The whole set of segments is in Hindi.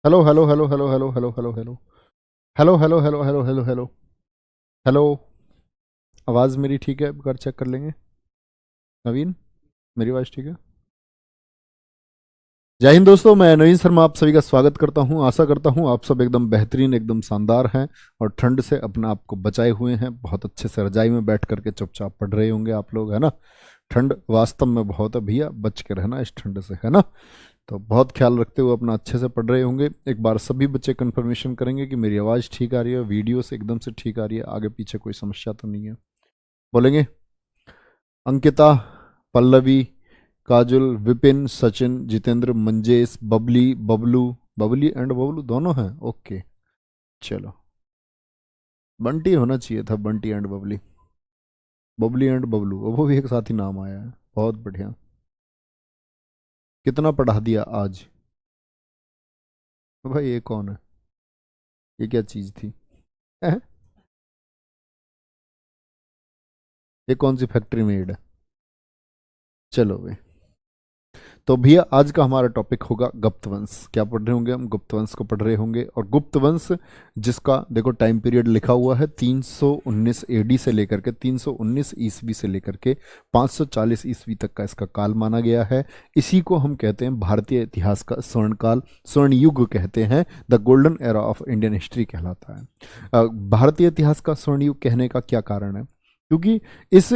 Hello hello hello hello hello hello hello hello hello hello hello hello hello hello hello. आवाज़ मेरी ठीक है? एक बार चेक कर लेंगे। नवीन, मेरी आवाज़ ठीक है? जय हिंद दोस्तों, मैं नवीन शर्मा आप सभी का स्वागत करता हूं। आशा करता हूं आप सब एकदम बेहतरीन, एकदम शानदार हैं और ठंड से अपने आप को बचाए हुए हैं। बहुत अच्छे से रजाई में बैठ करके चुपचाप पढ़ रहे होंगे आप लोग, है ना। ठंड वास्तव में बहुत है भैया, बच के रहना इस ठंड से, है ना। तो बहुत ख्याल रखते हुए अपना अच्छे से पढ़ रहे होंगे। एक बार सभी बच्चे कंफर्मेशन करेंगे कि मेरी आवाज़ ठीक आ रही है, वीडियो से एकदम से ठीक आ रही है, आगे पीछे कोई समस्या तो नहीं है। बोलेंगे? अंकिता, पल्लवी, काजुल, विपिन, सचिन, जितेंद्र, मंजेश, बबली, बबलू। बबली एंड बबलू दोनों हैं, ओके। चलो, बंटी होना चाहिए था, बंटी एंड बबली। बबली एंड बबलू, वो भी एक साथ ही नाम आया है, बहुत बढ़िया। कितना पढ़ा दिया आज? भाई ये कौन है? ये क्या चीज थी? हैं? ये कौन सी फैक्ट्री मेड है? चलो भाई। तो भैया आज का हमारा टॉपिक होगा गुप्तवंश। क्या पढ़ रहे होंगे हम? गुप्तवंश को पढ़ रहे होंगे। और गुप्तवंश जिसका देखो टाइम पीरियड लिखा हुआ है 319 एडी से लेकर के 319 ईस्वी से लेकर के 540 ईस्वी तक का इसका काल माना गया है। इसी को हम कहते हैं भारतीय इतिहास का स्वर्ण काल, स्वर्ण युग कहते हैं। The golden era of Indian history कहलाता है। भारतीय इतिहास का स्वर्ण युग कहने का क्या कारण है? क्योंकि इस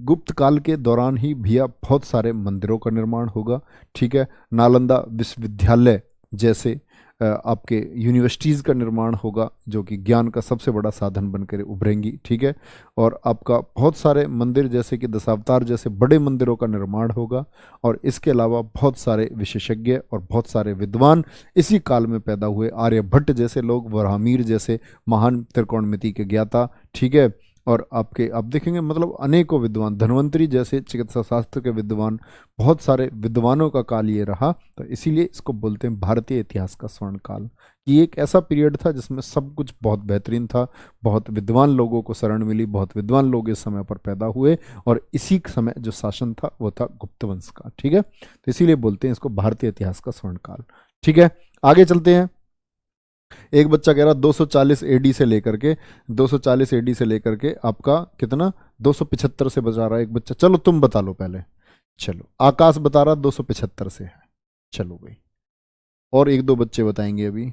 गुप्त काल के दौरान ही भैया बहुत सारे मंदिरों का निर्माण होगा। ठीक है। नालंदा विश्वविद्यालय जैसे आपके यूनिवर्सिटीज़ का निर्माण होगा, जो कि ज्ञान का सबसे बड़ा साधन बनकर उभरेंगी। ठीक है। और आपका बहुत सारे मंदिर जैसे कि दशावतार जैसे बड़े मंदिरों का निर्माण होगा। और इसके अलावा बहुत सारे विशेषज्ञ और बहुत सारे विद्वान इसी काल में पैदा हुए। आर्यभट्ट जैसे लोग, वराहमीर जैसे महान त्रिकोणमिति के ज्ञाता। ठीक है। और आपके आप देखेंगे मतलब अनेकों विद्वान, धन्वंतरी जैसे चिकित्सा शास्त्र के विद्वान, बहुत सारे विद्वानों का काल ये रहा। तो इसीलिए इसको बोलते हैं भारतीय इतिहास का स्वर्ण काल। ये एक ऐसा पीरियड था जिसमें सब कुछ बहुत बेहतरीन था, बहुत विद्वान लोगों को शरण मिली, बहुत विद्वान लोग इस समय पर पैदा हुए। और इसी समय जो शासन था वो था गुप्त वंश का। ठीक है। तो इसीलिए बोलते हैं इसको भारतीय इतिहास का स्वर्ण काल। ठीक है, आगे चलते हैं। एक बच्चा कह रहा 240 एडी से लेकर के 240 एडी से लेकर के आपका कितना 275 से बता रहा है एक बच्चा। चलो तुम बता लो पहले। चलो, आकाश बता रहा 275 से है। चलो भाई, और एक दो बच्चे बताएंगे अभी।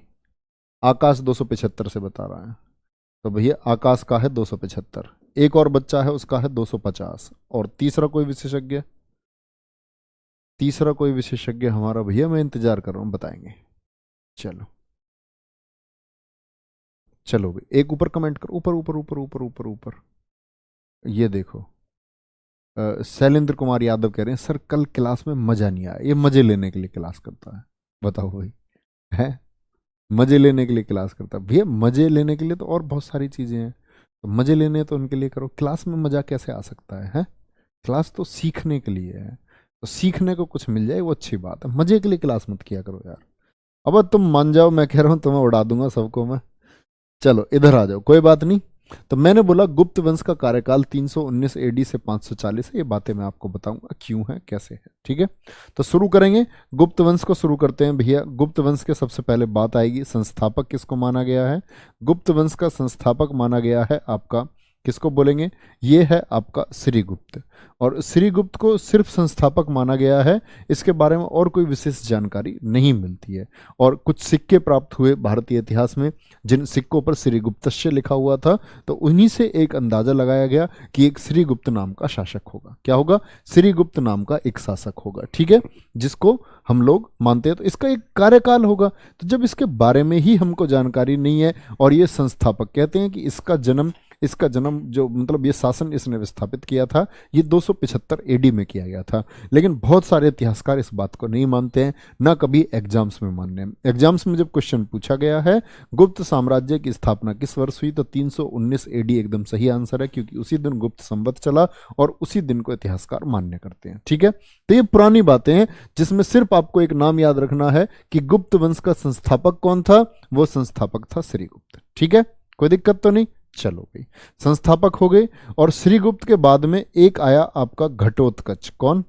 आकाश 275 से बता रहा है, तो भैया आकाश का है 275। एक और बच्चा है उसका है 250। और तीसरा कोई विशेषज्ञ? तीसरा कोई विशेषज्ञ हमारा भैया, मैं इंतजार कर रहा हूँ, बताएंगे। चलो चलो भाई, एक ऊपर कमेंट करो, ऊपर ऊपर ऊपर ऊपर ऊपर ऊपर। ये देखो, शैलेंद्र कुमार यादव कह रहे हैं सर कल क्लास में मजा नहीं आया। ये मजे लेने के लिए क्लास करता है, बताओ भाई। है, मजे लेने के लिए क्लास करता है भैया। मजे लेने के लिए तो और बहुत सारी चीजें हैं, तो मजे लेने हैं तो उनके लिए करो। क्लास में मजा कैसे आ सकता है? क्लास तो सीखने के लिए है, तो सीखने को कुछ मिल जाए वो अच्छी बात है। मजे के लिए क्लास मत किया करो यार। अब तुम मान जाओ, मैं कह रहा हूँ तुम्हें उड़ा दूंगा सबको मैं। चलो इधर आ जाओ, कोई बात नहीं। तो मैंने बोला गुप्त वंश का कार्यकाल 319 एडी से 540 है। ये बातें मैं आपको बताऊंगा क्यों है, कैसे है। ठीक है, तो शुरू करेंगे। गुप्त वंश को शुरू करते हैं भैया। गुप्त वंश के सबसे पहले बात आएगी संस्थापक किसको माना गया है। गुप्त वंश का संस्थापक माना गया है आपका, किसको बोलेंगे? ये है आपका श्रीगुप्त। और श्रीगुप्त को सिर्फ संस्थापक माना गया है, इसके बारे में और कोई विशेष जानकारी नहीं मिलती है। और कुछ सिक्के प्राप्त हुए भारतीय इतिहास में, जिन सिक्कों पर श्रीगुप्तस्य लिखा हुआ था, तो उन्हीं से एक अंदाजा लगाया गया कि एक श्रीगुप्त नाम का शासक होगा। क्या होगा? श्रीगुप्त नाम का एक शासक होगा। ठीक है, जिसको हम लोग मानते हैं, तो इसका एक कार्यकाल होगा। तो जब इसके बारे में ही हमको जानकारी नहीं है, और ये संस्थापक कहते हैं कि इसका जन्म जो मतलब ये शासन इसने विस्थापित किया था, ये 275 एडी में किया गया था। लेकिन बहुत सारे इतिहासकार इस बात को नहीं मानते हैं, ना कभी एग्जाम्स में मानने हैं। एग्जाम्स में जब क्वेश्चन पूछा गया है गुप्त साम्राज्य की स्थापना किस वर्ष हुई, तो 319 एडी एकदम सही आंसर है, क्योंकि उसी दिन गुप्त संवत चला और उसी दिन को इतिहासकार मान्य करते हैं। ठीक है, तो ये पुरानी बातें हैं जिसमें सिर्फ आपको एक नाम याद रखना है कि गुप्त वंश का संस्थापक कौन था। वो संस्थापक था श्रीगुप्त। ठीक है, कोई दिक्कत तो नहीं। चलो भाई, संस्थापक हो गए। और श्रीगुप्त के बाद में एक आया आपका घटोत्कच। कौन?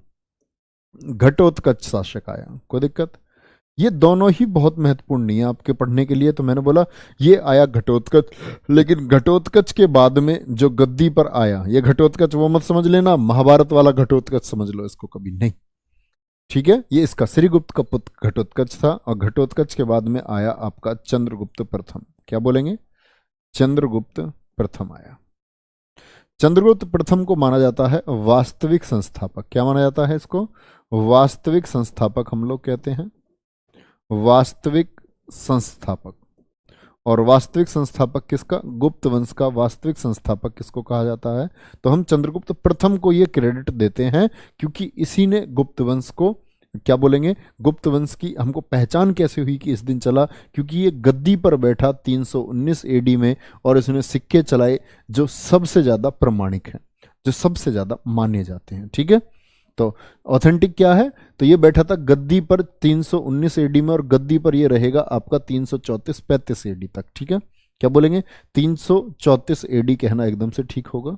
घटोत्कच शासक आया। कोई दिक्कत? ये दोनों ही बहुत महत्वपूर्ण नहीं है आपके पढ़ने के लिए, तो मैंने बोला ये आया घटोत्कच, लेकिन घटोत्कच के बाद में जो गद्दी पर आया, ये घटोत्कच वो मत समझ लेना महाभारत वाला घटोत्कच समझ लो इसको, कभी नहीं, ठीक है। ये इसका श्रीगुप्त का पुत्र घटोत्कच था, और घटोत्कच के बाद में आया आपका चंद्रगुप्त प्रथम। क्या बोलेंगे? चंद्रगुप्त प्रथम आया। चंद्रगुप्त प्रथम को माना जाता है वास्तविक संस्थापक। क्या माना जाता है इसको? वास्तविक संस्थापक हम लोग कहते हैं, वास्तविक संस्थापक। और वास्तविक संस्थापक किसका? गुप्त वंश का वास्तविक संस्थापक किसको कहा जाता है? तो हम चंद्रगुप्त प्रथम को ये क्रेडिट देते हैं, क्योंकि इसी ने गुप्त वंश को, क्या बोलेंगे, गुप्त वंश की हमको पहचान कैसे हुई कि इस दिन चला? क्योंकि ये गद्दी पर बैठा 319 एडी में, और इसने सिक्के चलाए जो सबसे ज्यादा प्रमाणिक हैं, जो सबसे ज्यादा माने जाते हैं, ठीक है। तो ऑथेंटिक क्या है? तो ये बैठा था गद्दी पर 319 एडी में, और गद्दी पर ये रहेगा आपका 334-35 एडी तक, ठीक है। क्या बोलेंगे? 334 एडी कहना एकदम से ठीक होगा।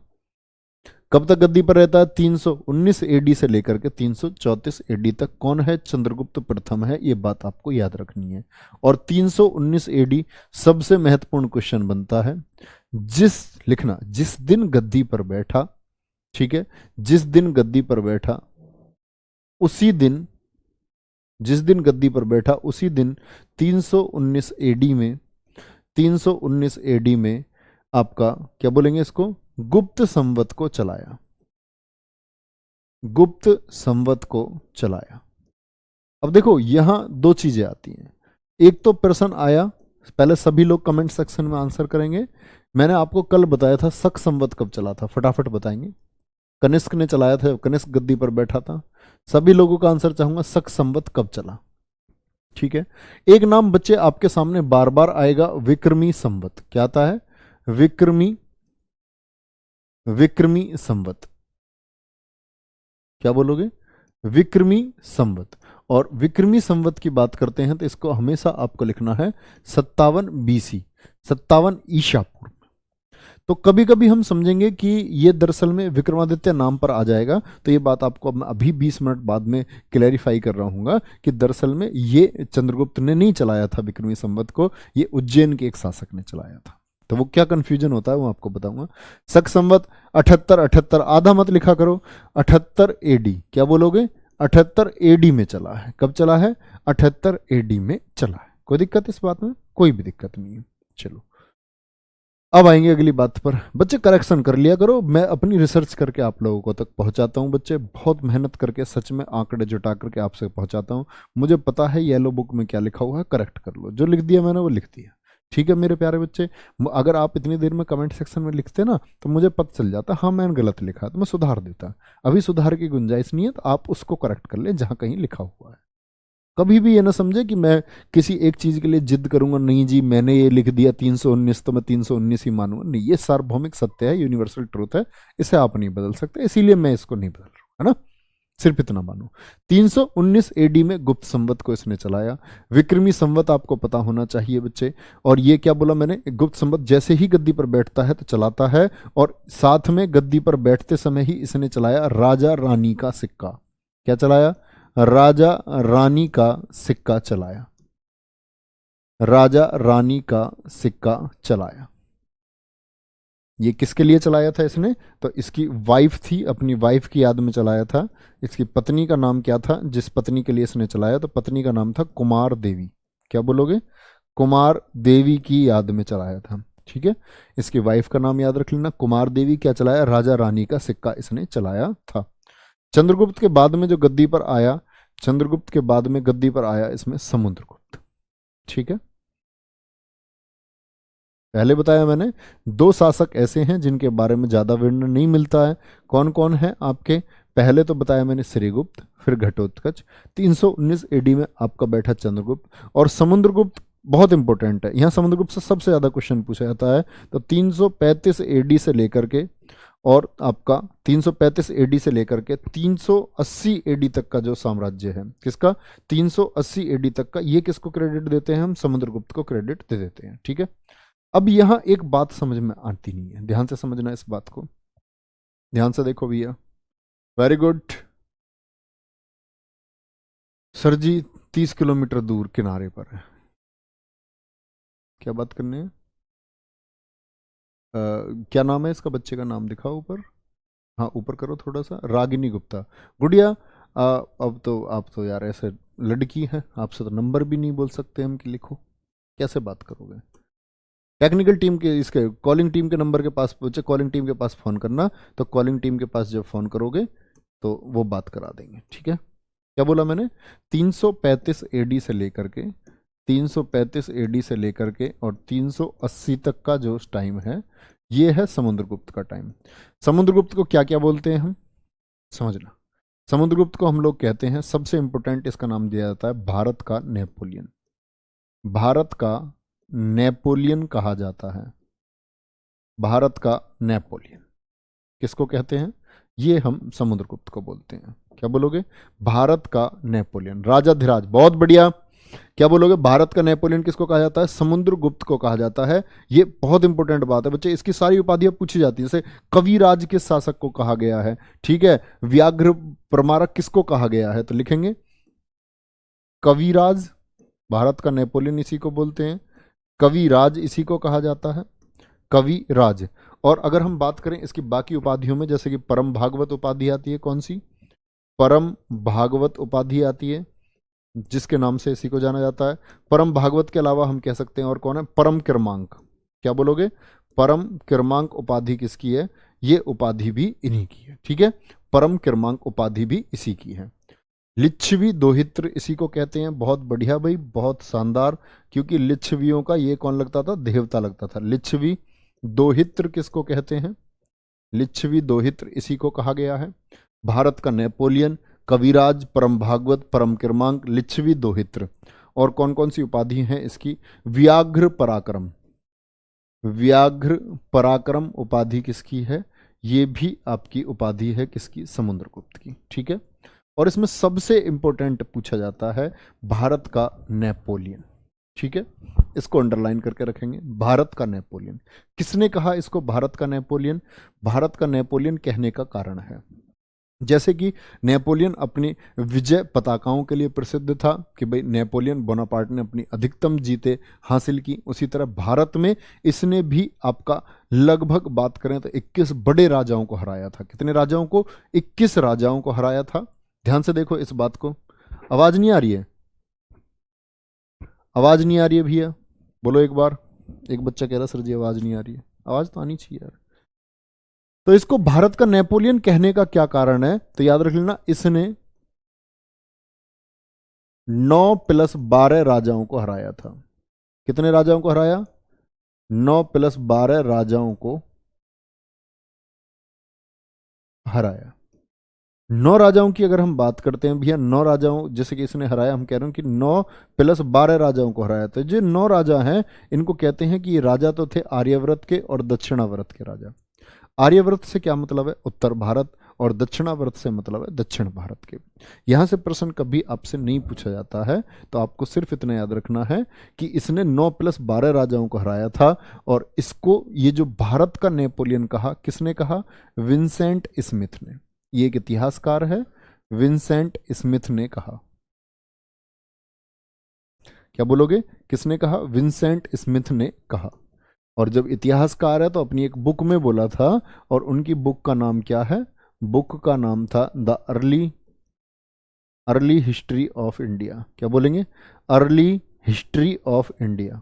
कब तक गद्दी पर रहता है? 319 एडी से लेकर के 334 एडी तक। कौन है? चंद्रगुप्त प्रथम है, ये बात आपको याद रखनी है। और 319 एडी सबसे महत्वपूर्ण क्वेश्चन बनता है, लिखना जिस दिन गद्दी पर बैठा, ठीक है, जिस दिन गद्दी पर बैठा उसी दिन, जिस दिन गद्दी पर बैठा उसी दिन 319 एडी में, 319 एडी में आपका, क्या बोलेंगे इसको, गुप्त संवत को चलाया, गुप्त संवत को चलाया। अब देखो यहां दो चीजें आती हैं। एक तो प्रश्न आया, पहले सभी लोग कमेंट सेक्शन में आंसर करेंगे। मैंने आपको कल बताया था शक संवत कब चला था, फटाफट बताएंगे। कनिष्क ने चलाया था, कनिष्क गद्दी पर बैठा था। सभी लोगों का आंसर चाहूंगा, शक संवत कब चला, ठीक है। एक नाम बच्चे आपके सामने बार बार आएगा, विक्रमी संवत। क्या आता है? विक्रमी, विक्रमी संवत। क्या बोलोगे? विक्रमी संवत। और विक्रमी संवत की बात करते हैं तो इसको हमेशा आपको लिखना है 57 बीसी, 57 ईसा पूर्व। तो कभी कभी हम समझेंगे कि ये दरअसल में विक्रमादित्य नाम पर आ जाएगा, तो ये बात आपको मैं अभी 20 मिनट बाद में क्लैरिफाई कर रहा हूँ कि दरअसल में ये चंद्रगुप्त ने नहीं चलाया था विक्रमी संवत को, ये उज्जैन के एक शासक ने चलाया था। तो वो क्या कंफ्यूजन होता है वो आपको बताऊंगा। शक संवत 78, 78 आधा मत लिखा करो, 78 एडी। क्या बोलोगे? 78 एडी में चला है। कब चला है? 78 एडी में चला है। कोई दिक्कत इस बात में? कोई भी दिक्कत नहीं है। चलो अब आएंगे अगली बात पर। बच्चे करेक्शन कर लिया करो, मैं अपनी रिसर्च करके आप लोगों को तक पहुंचाता हूं। बच्चे बहुत मेहनत करके सच में आंकड़े जुटा करके आपसे पहुंचाता हूं। मुझे पता है येलो बुक में क्या लिखा हुआ है, करेक्ट कर लो। जो लिख दिया मैंने वो लिख दिया, ठीक है मेरे प्यारे बच्चे। अगर आप इतनी देर में कमेंट सेक्शन में लिखते ना तो मुझे पता चल जाता, हाँ मैंने गलत लिखा, तो मैं सुधार देता। अभी सुधार की गुंजाइश नहीं है, तो आप उसको करेक्ट कर ले जहां कहीं लिखा हुआ है। कभी भी ये ना समझे कि मैं किसी एक चीज के लिए जिद करूंगा, नहीं जी मैंने ये लिख दिया 319 तो मैं 319 ही मानूंगा। नहीं, ये सार्वभौमिक सत्य है, यूनिवर्सल ट्रूथ है, इसे आप नहीं बदल सकते, इसीलिए मैं इसको नहीं बदल रहा हूं, है ना। सिर्फ इतना मानो। 319 एडी में गुप्त संवत को इसने चलाया। विक्रमी संवत आपको पता होना चाहिए बच्चे। और ये क्या बोला मैंने, गुप्त संवत जैसे ही गद्दी पर बैठता है तो चलाता है, और साथ में गद्दी पर बैठते समय ही इसने चलाया राजा रानी का सिक्का। क्या चलाया? राजा रानी का सिक्का चलाया, राजा रानी का सिक्का चलाया। ये किसके लिए चलाया था इसने? तो इसकी वाइफ थी, अपनी वाइफ की याद में चलाया था। इसकी पत्नी का नाम क्या था जिस पत्नी के लिए इसने चलाया? तो पत्नी का नाम था कुमार देवी। क्या बोलोगे? कुमार देवी की याद में चलाया था, ठीक है। इसकी वाइफ का नाम याद रख लेना, कुमार देवी। क्या चलाया? राजा रानी का सिक्का इसने चलाया था। चंद्रगुप्त के बाद में जो गद्दी पर आया, चंद्रगुप्त के बाद में गद्दी पर आया इसमें समुद्रगुप्त, ठीक है। पहले बताया मैंने, दो शासक ऐसे हैं जिनके बारे में ज्यादा वर्णन नहीं मिलता है। कौन कौन है आपके? पहले तो बताया मैंने श्रीगुप्त, फिर घटोत्कच। 319 एडी में आपका बैठा चंद्रगुप्त। और समुद्रगुप्त बहुत इंपॉर्टेंट है, यहाँ समुद्रगुप्त से सबसे ज्यादा क्वेश्चन पूछा जाता है। तो 335 एडी से लेकर के, और आपका 335 एडी से लेकर के 380 एडी तक का जो साम्राज्य है, किसका? 380 एडी तक का, ये किसको क्रेडिट देते हैं? हम समुद्रगुप्त को क्रेडिट दे देते हैं, ठीक है। अब यहां एक बात समझ में आती नहीं है, ध्यान से समझना इस बात को, ध्यान से देखो भैया। वेरी गुड सर जी, 30 किलोमीटर दूर किनारे पर है। क्या बात करनी है? क्या नाम है इसका? बच्चे का नाम दिखाओ ऊपर। हाँ ऊपर करो थोड़ा सा। रागिनी गुप्ता। गुड़िया, अब तो यार ऐसे लड़की है, आपसे तो नंबर भी नहीं बोल सकते हम कि लिखो। कैसे बात करोगे? टेक्निकल टीम के, इसके कॉलिंग टीम के नंबर के पास पहुंचे, कॉलिंग टीम के पास फ़ोन करना। तो कॉलिंग टीम के पास जब फ़ोन करोगे तो वो बात करा देंगे, ठीक है? क्या बोला मैंने? 335 एडी से लेकर के 335 एडी से लेकर के और 380 तक का जो टाइम है, ये है समुद्रगुप्त का टाइम। समुद्रगुप्त को क्या क्या बोलते हैं हम, समझना। समुद्रगुप्त को हम लोग कहते हैं, सबसे इंपॉर्टेंट इसका नाम दिया जाता है भारत का नेपोलियन। भारत का नेपोलियन कहा जाता है। भारत का नेपोलियन किसको कहते हैं? ये हम समुद्रगुप्त को बोलते हैं। क्या बोलोगे? भारत का नेपोलियन, राजाधिराज। बहुत बढ़िया। क्या बोलोगे? भारत का नेपोलियन किसको कहा जाता है? समुद्रगुप्त को कहा जाता है। ये बहुत इंपॉर्टेंट बात है बच्चे, इसकी सारी उपाधियां पूछी जाती है। जैसे कविराज किस शासक को कहा गया है, ठीक है? व्याघ्र प्रमारक किसको कहा गया है? तो लिखेंगे कविराज। भारत का नेपोलियन इसी को बोलते हैं, कविराज इसी को कहा जाता है, कविराज। और अगर हम बात करें इसकी बाकी उपाधियों में, जैसे कि परम भागवत उपाधि आती है, कौन सी? परम भागवत उपाधि आती है, जिसके नाम से इसी को जाना जाता है। परम भागवत के अलावा हम कह सकते हैं और कौन है? परम क्रमांक। क्या बोलोगे? परम क्रमांक उपाधि किसकी है? ये उपाधि भी इन्हीं की है, ठीक है? परम क्रमांक उपाधि भी इसी की है। लिच्छवी दोहित्र इसी को कहते हैं। बहुत बढ़िया भाई, बहुत शानदार। क्योंकि लिच्छवियों का ये कौन लगता था? देवता लगता था। लिच्छवी दोहित्र किसको कहते हैं? लिच्छवी दोहित्र इसी को कहा गया है। भारत का नेपोलियन, कविराज, परम भागवत, परम क्रमांक, लिच्छवी दोहित्र। और कौन कौन सी उपाधि हैं इसकी? व्याघ्र पराक्रम। व्याघ्र पराक्रम उपाधि किसकी है? ये भी आपकी उपाधि है किसकी? समुद्रगुप्त की, ठीक है? और इसमें सबसे इंपॉर्टेंट पूछा जाता है भारत का नेपोलियन, ठीक है? इसको अंडरलाइन करके रखेंगे, भारत का नेपोलियन। किसने कहा इसको भारत का नेपोलियन? भारत का नेपोलियन कहने का कारण है, जैसे कि नेपोलियन अपनी विजय पताकाओं के लिए प्रसिद्ध था कि भाई नेपोलियन बोनापार्ट ने अपनी अधिकतम जीतें हासिल की। उसी तरह भारत में इसने भी आपका लगभग बात करें तो 21 बड़े राजाओं को हराया था। कितने राजाओं को? 21 राजाओं को हराया था। ध्यान से देखो इस बात को। आवाज नहीं आ रही है? आवाज नहीं आ रही है भैया? बोलो एक बार। एक बच्चा कह रहा सर जी आवाज नहीं आ रही है। आवाज तो आनी चाहिए यार। तो इसको भारत का नेपोलियन कहने का क्या कारण है? तो याद रख लेना, इसने 9+12 राजाओं को हराया था। कितने राजाओं को हराया? 9+12 राजाओं को हराया। 9 राजाओं की अगर हम बात करते हैं भैया, 9 राजाओं जैसे कि इसने हराया, हम कह रहे हैं कि 9+12 राजाओं को हराया। तो जो 9 राजा हैं इनको कहते हैं कि ये राजा तो थे आर्यव्रत के और दक्षिणाव्रत के राजा। आर्यव्रत से क्या मतलब है? उत्तर भारत। और दक्षिणाव्रत से मतलब है दक्षिण भारत के। यहां से प्रश्न कभी आपसे नहीं पूछा जाता है, तो आपको सिर्फ इतना याद रखना है कि इसने 9+12 राजाओं को हराया था। और इसको ये जो भारत का नेपोलियन कहा, किसने कहा? विंसेंट स्मिथ ने। ये एक इतिहासकार है, विंसेंट स्मिथ ने कहा। क्या बोलोगे? किसने कहा? विंसेंट स्मिथ ने कहा। और जब इतिहासकार है तो अपनी एक बुक में बोला था, और उनकी बुक का नाम क्या है? बुक का नाम था the early history of India. क्या बोलेंगे? Early history of India.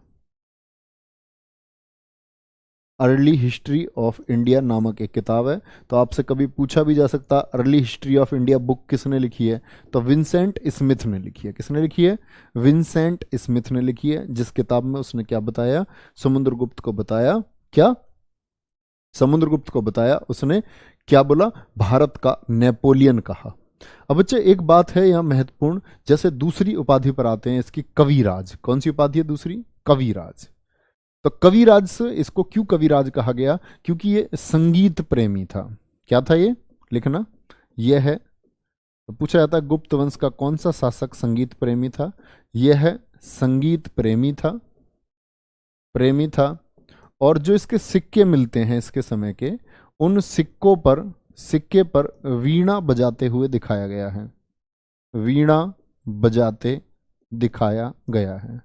Early history of India नामक एक किताब है। तो आपसे कभी पूछा भी जा सकता, early history of India book किसने लिखी है? तो विंसेंट स्मिथ ने लिखी है। किसने लिखी है? विंसेंट स्मिथ ने लिखी है। जिस किताब में उसने क्या बताया? समुद्रगुप्त को बताया। क्या? समुद्रगुप्त को बताया उसने। क्या बोला? भारत का नेपोलियन कहा। अब बच्चे एक बात है यहाँ महत्वपूर्ण, जैसे दूसरी उपाधि पर आते हैं इसकी, कविराज। कौन सी उपाधि है दूसरी? कविराज। तो कविराज से इसको क्यों कविराज कहा गया? क्योंकि ये संगीत प्रेमी था। क्या था ये? लिखना, यह है। तो पूछा जाता है गुप्त वंश का कौन सा शासक संगीत प्रेमी था? यह है संगीत प्रेमी था, प्रेमी था। और जो इसके सिक्के मिलते हैं इसके समय के, उन सिक्के पर वीणा बजाते हुए दिखाया गया है। वीणा बजाते दिखाया गया है,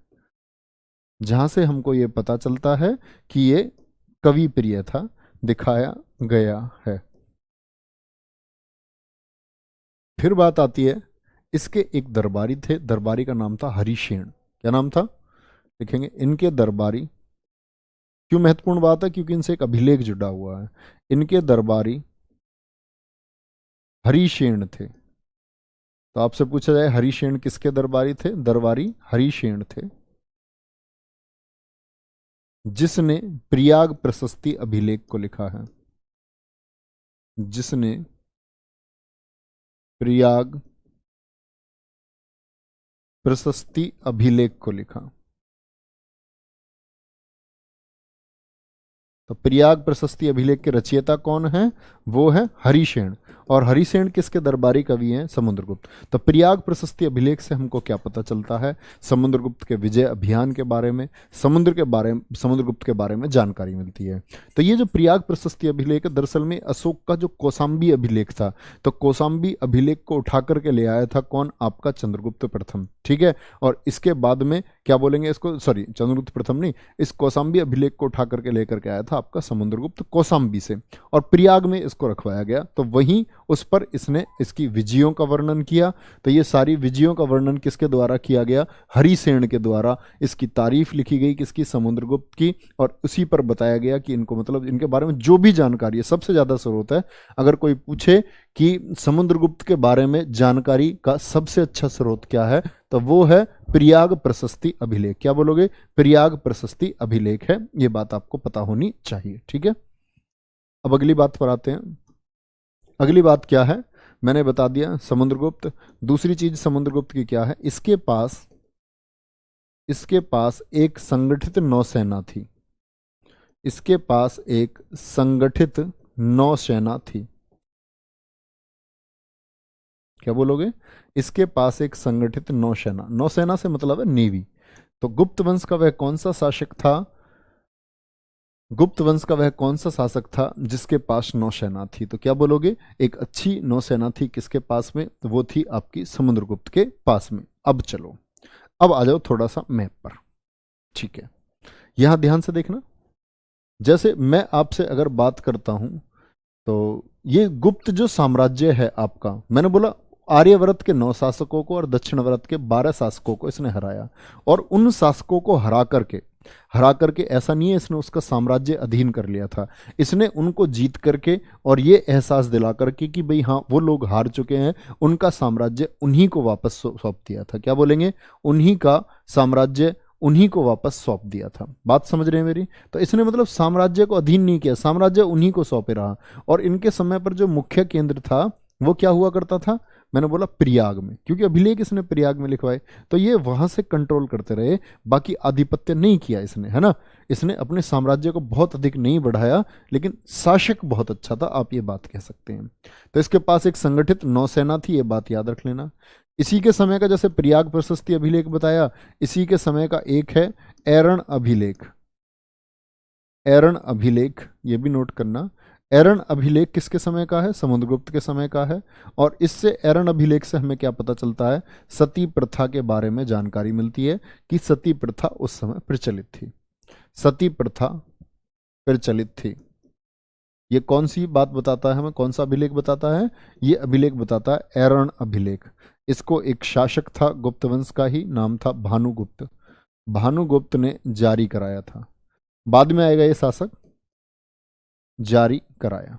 जहां से हमको ये पता चलता है कि ये कवि प्रिय था, दिखाया गया है। फिर बात आती है, इसके एक दरबारी थे, दरबारी का नाम था हरिशेन। क्या नाम था? लिखेंगे इनके दरबारी। क्यों महत्वपूर्ण बात है? क्योंकि इनसे एक अभिलेख जुड़ा हुआ है। इनके दरबारी हरिशेन थे। तो आपसे पूछा जाए हरिशेन किसके दरबारी थे? दरबारी हरिशेन थे, जिसने प्रयाग प्रशस्ति अभिलेख को लिखा है। जिसने प्रयाग प्रशस्ति अभिलेख को लिखा। तो प्रयाग प्रशस्ति अभिलेख के रचयिता कौन है? वो है हरिशेन। और हरिशेन किसके दरबारी कवि हैं? समुद्रगुप्त। तो प्रयाग प्रशस्ति अभिलेख से हमको क्या पता चलता है? समुद्रगुप्त के विजय अभियान के बारे में, समुद्रगुप्त के बारे में जानकारी मिलती है। तो ये जो प्रयाग प्रशस्ति अभिलेख है, दरअसल में अशोक का जो कौशाम्बी अभिलेख था, तो कौशाम्बी अभिलेख को उठा करके ले आया था कौन? आपका चंद्रगुप्त प्रथम। ठीक है। और इसके बाद में क्या बोलेंगे इसको, सॉरी चंद्रगुप्त प्रथम नहीं, इस कौशाम्बी अभिलेख को उठा करके लेकर के आया था आपका समुद्रगुप्त कौशाम्बी से, और प्रयाग में इसको रखवाया गया। तो वहीं उस पर इसने इसकी विजयों का वर्णन किया। तो ये सारी विजयों का वर्णन किसके द्वारा किया गया? हरिसेन के द्वारा। इसकी तारीफ लिखी गई किसकी? समुद्रगुप्त की। और उसी पर बताया गया कि इनको, मतलब इनके बारे में जो भी जानकारी है, सबसे ज्यादा स्रोत है। अगर कोई पूछे कि समुद्रगुप्त के बारे में जानकारी का सबसे अच्छा स्रोत क्या है, तो वो है प्रयाग प्रशस्ति अभिलेख। क्या बोलोगे? प्रयाग प्रशस्ति अभिलेख है। ये बात आपको पता होनी चाहिए। ठीक है। अब अगली बात पर आते हैं। अगली बात क्या है? मैंने बता दिया समुद्रगुप्त। दूसरी चीज समुद्रगुप्त की क्या है? इसके पास एक संगठित नौसेना थी। इसके पास एक संगठित नौसेना थी। क्या बोलोगे? इसके पास एक संगठित नौसेना, नौसेना से मतलब है नेवी। तो गुप्त वंश का वह कौन सा शासक था? गुप्त वंश का वह कौन सा शासक था जिसके पास नौसेना थी? तो क्या बोलोगे? एक अच्छी नौसेना थी किसके पास में? वो थी आपकी समुद्रगुप्त के पास में। अब चलो, अब आ जाओ थोड़ा सा मैप पर। ठीक है, यहां ध्यान से देखना। जैसे मैं आपसे अगर बात करता हूं, तो ये गुप्त जो साम्राज्य है आपका, मैंने बोला आर्यव्रत के 9 शासकों को और दक्षिणव्रत के 12 शासकों को इसने हराया। और उन शासकों को हरा करके ऐसा नहीं है इसने उसका साम्राज्य अधीन कर लिया था। इसने उनको जीत करके और ये एहसास दिला करके कि भाई हाँ, वो लोग हार चुके हैं, उनका साम्राज्य उन्हीं को वापस सौंप दिया था। क्या बोलेंगे? उन्हीं का साम्राज्य उन्हीं को वापस सौंप दिया था। बात समझ रहे हैं मेरी? तो इसने मतलब साम्राज्य को अधीन नहीं किया, साम्राज्य उन्हीं को सौंपे रहा। और इनके समय पर जो मुख्य केंद्र था वो क्या हुआ करता था? मैंने बोला प्रयाग में, क्योंकि अभिलेख इसने प्रयाग में लिखवाए। तो ये वहां से कंट्रोल करते रहे, बाकी आधिपत्य नहीं किया इसने, है ना। इसने अपने साम्राज्य को बहुत अधिक नहीं बढ़ाया, लेकिन शासक बहुत अच्छा था, आप ये बात कह सकते हैं। तो इसके पास एक संगठित नौसेना थी, ये बात याद रख लेना। इसी के समय का, जैसे प्रयाग प्रशस्ति अभिलेख बताया, इसी के समय का एक है एरण अभिलेख। एरण अभिलेख, ये भी नोट करना। एरण अभिलेख किसके समय का है? समुद्रगुप्त के समय का है। और इससे, एरण अभिलेख से हमें क्या पता चलता है? सती प्रथा के बारे में जानकारी मिलती है कि सती प्रथा उस समय प्रचलित थी। सती प्रथा प्रचलित थी। ये कौन सी बात बताता है हमें? कौन सा अभिलेख बताता है? ये अभिलेख बताता है एरण अभिलेख। इसको एक शासक था गुप्त वंश का ही, नाम था भानुगुप्त। भानुगुप्त ने जारी कराया था। बाद में आएगा ये शासक, जारी कराया।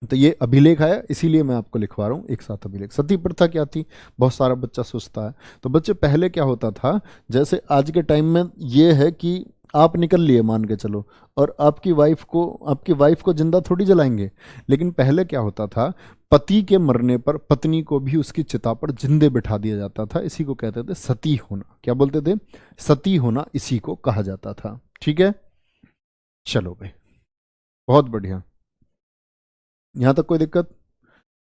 तो ये अभिलेख आया, इसीलिए मैं आपको लिखवा रहा हूं एक साथ अभिलेख। सती प्रथा क्या थी? बहुत सारा बच्चा सोचता है। तो बच्चे पहले क्या होता था, जैसे आज के टाइम में ये है कि आप निकल लिए मान के चलो, और आपकी वाइफ को जिंदा थोड़ी जलाएंगे। लेकिन पहले क्या होता था, पति के मरने पर पत्नी को भी उसकी चिता पर जिंदे बिठा दिया जाता था। इसी को कहते थे सती होना। क्या बोलते थे? सती होना, इसी को कहा जाता था। ठीक है, चलो भाई, बहुत बढ़िया। यहां तक कोई दिक्कत?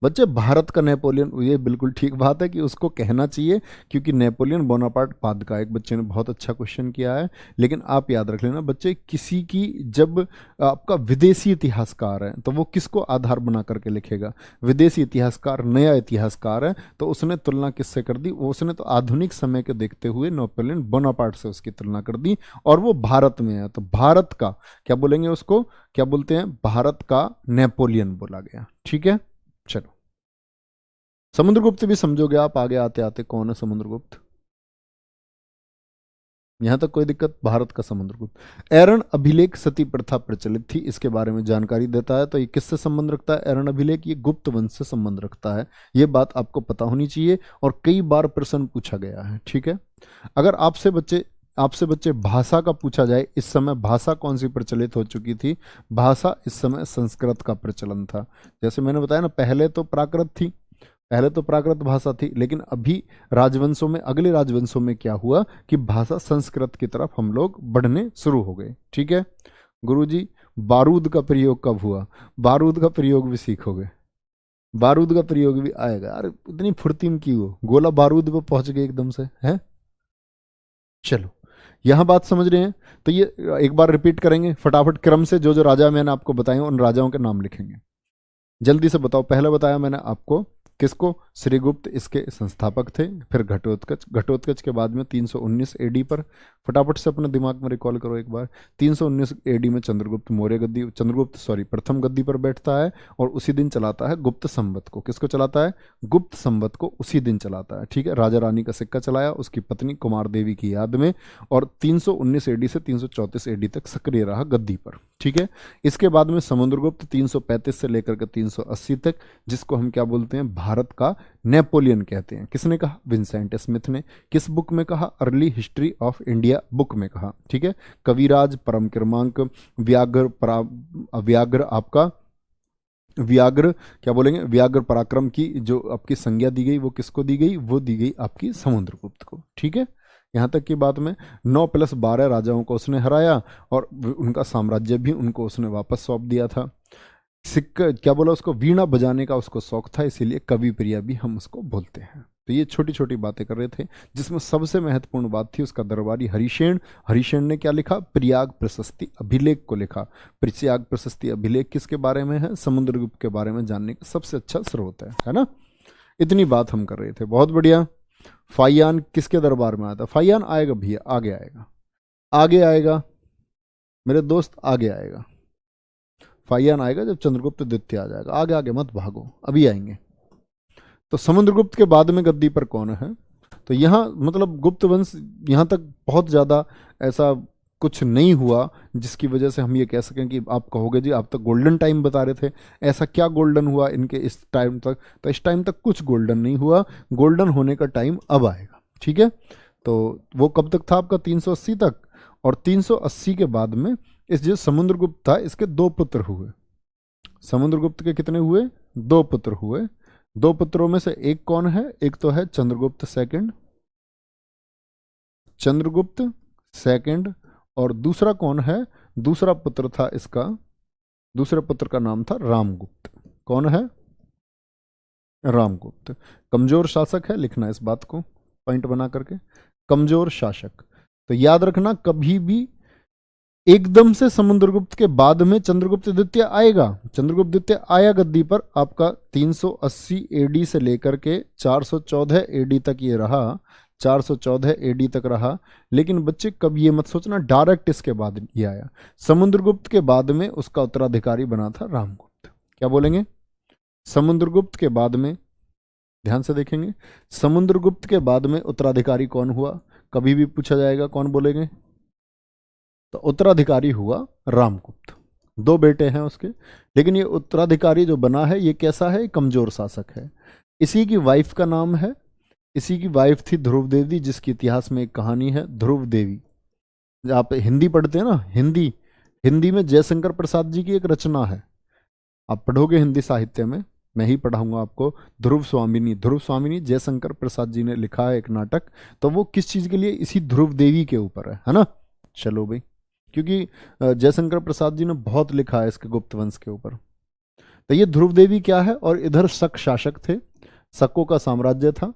बच्चे भारत का नेपोलियन, ये बिल्कुल ठीक बात है कि उसको कहना चाहिए, क्योंकि नेपोलियन बोनापार्ट बाद का। एक बच्चे ने बहुत अच्छा क्वेश्चन किया है, लेकिन आप याद रख लेना बच्चे, किसी की जब आपका विदेशी इतिहासकार है तो वो किसको आधार बना करके लिखेगा? विदेशी इतिहासकार, नया इतिहासकार है, तो उसने तुलना किससे कर दी? उसने तो आधुनिक समय को देखते हुए नेपोलियन बोनापार्ट से उसकी तुलना कर दी, और वो भारत में है, तो भारत का क्या बोलेंगे? उसको क्या बोलते हैं? भारत का नेपोलियन बोला गया। ठीक है, चलो। समुद्रगुप्त भी समझोगे आप आगे आते आते, कौन है समुद्रगुप्त, यहां तक कोई दिक्कत? भारत का समुद्रगुप्त। एरन अभिलेख सती प्रथा प्रचलित थी, इसके बारे में जानकारी देता है। तो ये किससे संबंध रखता है? एरन अभिलेख ये गुप्त वंश से संबंध रखता है, ये बात आपको पता होनी चाहिए, और कई बार प्रश्न पूछा गया है। ठीक है, अगर आपसे बच्चे भाषा का पूछा जाए, इस समय भाषा कौन सी प्रचलित हो चुकी थी? भाषा इस समय संस्कृत का प्रचलन था। जैसे मैंने बताया ना, पहले तो प्राकृत थी, पहले तो प्राकृत भाषा थी, लेकिन अभी राजवंशों में, अगले राजवंशों में क्या हुआ कि भाषा संस्कृत की तरफ हम लोग बढ़ने शुरू हो गए। ठीक है गुरुजी, बारूद का प्रयोग कब हुआ? बारूद का प्रयोग भी सीखोगे, बारूद का प्रयोग भी आएगा। अरे इतनी फुर्ती में क्यों हो, गोला बारूद पे पहुंच गए एकदम से, है? चलो, यहां बात समझ रहे हैं? तो ये एक बार रिपीट करेंगे फटाफट क्रम से, जो जो राजा मैंने आपको बताए उन राजाओं के नाम लिखेंगे। जल्दी से बताओ। पहले बताया मैंने आपको किसको? श्रीगुप्त, इसके संस्थापक थे। फिर घटोत्कच, घटोत्कच के बाद में 319 एडी पर, फटाफट से अपने दिमाग में रिकॉल करो एक बार। 319 एडी में चंद्रगुप्त मौर्य गद्दी, चंद्रगुप्त सॉरी प्रथम गद्दी पर बैठता है, और उसी दिन चलाता है गुप्त संवत को। किसको चलाता है? गुप्त संवत को उसी दिन चलाता है। ठीक है, राजा रानी का सिक्का चलाया उसकी पत्नी कुमार देवी की याद में, और 319 एडी से 334 एडी तक सक्रिय रहा गद्दी पर। ठीक है, इसके बाद में समुद्रगुप्त 335 से लेकर के 380 तक, जिसको हम क्या बोलते हैं? भारत का नेपोलियन कहते हैं। किसने कहा? विंसेंट स्मिथ ने। किस बुक में कहा? Early history of India book में कहा। ठीक है, कविराज, परम क्रमांक, व्याघ्र आपका व्याघ्र क्या बोलेंगे? व्याघ्र पराक्रम की जो आपकी संज्ञा दी गई, वो किसको दी गई? वो दी गई आपकी समुद्रगुप्त को। ठीक है, यहां तक की बात में 9+12 राजाओं को उसने हराया, और उनका साम्राज्य भी उनको उसने वापस सौंप दिया था। सिक्का क्या बोला उसको? वीणा बजाने का उसको शौक था, इसीलिए कवि प्रिय भी हम उसको बोलते हैं। तो ये छोटी छोटी बातें कर रहे थे, जिसमें सबसे महत्वपूर्ण बात थी उसका दरबारी हरिशेन। हरिशेन ने क्या लिखा? प्रयाग प्रशस्ति अभिलेख को लिखा। प्रयाग प्रशस्ति अभिलेख किसके बारे में है? समुद्रगुप्त के बारे में जानने का सबसे अच्छा स्रोत है ना? इतनी बात हम कर रहे थे, बहुत बढ़िया। फाइयान किसके दरबार में आया था? फाइयान आएगा भैया, आगे आएगा, आगे आएगा मेरे दोस्त, आगे आएगा। फाइयान आएगा जब चंद्रगुप्त द्वितीय आ जाएगा। आगे आगे मत भागो, अभी आएंगे। तो समुद्रगुप्त के बाद में गद्दी पर कौन है? तो यहाँ मतलब गुप्त वंश यहाँ तक बहुत ज़्यादा ऐसा कुछ नहीं हुआ जिसकी वजह से हम ये कह सकें कि आप कहोगे जी आप तो गोल्डन टाइम बता रहे थे, ऐसा क्या गोल्डन हुआ इनके इस टाइम तक? तो इस टाइम तक कुछ गोल्डन नहीं हुआ, गोल्डन होने का टाइम अब आएगा। ठीक है, तो वो कब तक था आपका? 380 तक। और 380 के बाद में इस जो समुद्रगुप्त था इसके दो पुत्र हुए। समुद्रगुप्त के कितने हुए? दो पुत्र हुए। दो पुत्रों में से एक कौन है? एक तो है चंद्रगुप्त सेकंड, चंद्रगुप्त सेकंड, और दूसरा कौन है? दूसरा पुत्र था इसका, दूसरे पुत्र का नाम था रामगुप्त। कौन है? रामगुप्त। कमजोर शासक है, लिखना इस बात को पॉइंट बना करके, कमजोर शासक। तो याद रखना, कभी भी एकदम से समुद्रगुप्त के बाद में चंद्रगुप्त द्वितीय आएगा। चंद्रगुप्त द्वितीय आया गद्दी पर आपका 380 एडी से लेकर के 414 एडी तक ये रहा, 414 एडी तक रहा। लेकिन बच्चे कब ये मत सोचना डायरेक्ट इसके बाद ये आया। समुद्रगुप्त के बाद में उसका उत्तराधिकारी बना था रामगुप्त। क्या बोलेंगे? समुद्रगुप्त के बाद में, ध्यान से देखेंगे, समुद्रगुप्त के बाद में उत्तराधिकारी कौन हुआ? कभी भी पूछा जाएगा, कौन बोलेंगे? तो उत्तराधिकारी हुआ रामगुप्त। दो बेटे हैं उसके, लेकिन ये उत्तराधिकारी जो बना है ये कैसा है? कमजोर शासक है। इसी की वाइफ का नाम है, इसी की वाइफ थी ध्रुव देवी, जिसकी इतिहास में एक कहानी है ध्रुव देवी। आप हिंदी पढ़ते हैं ना, हिंदी, हिंदी में जयशंकर प्रसाद जी की एक रचना है, आप पढ़ोगे हिंदी साहित्य में, मैं ही पढ़ाऊंगा आपको। ध्रुव स्वामिनी, ध्रुव स्वामिनी जयशंकर प्रसाद जी ने लिखा है एक नाटक। तो वो किस चीज के लिए? इसी ध्रुव देवी के ऊपर है ना? चलो भाई, क्योंकि जयशंकर प्रसाद जी ने बहुत लिखा है इसके गुप्त वंश के ऊपर। तो ये ध्रुव देवी क्या है, और इधर शक शासक थे, शकों का साम्राज्य था,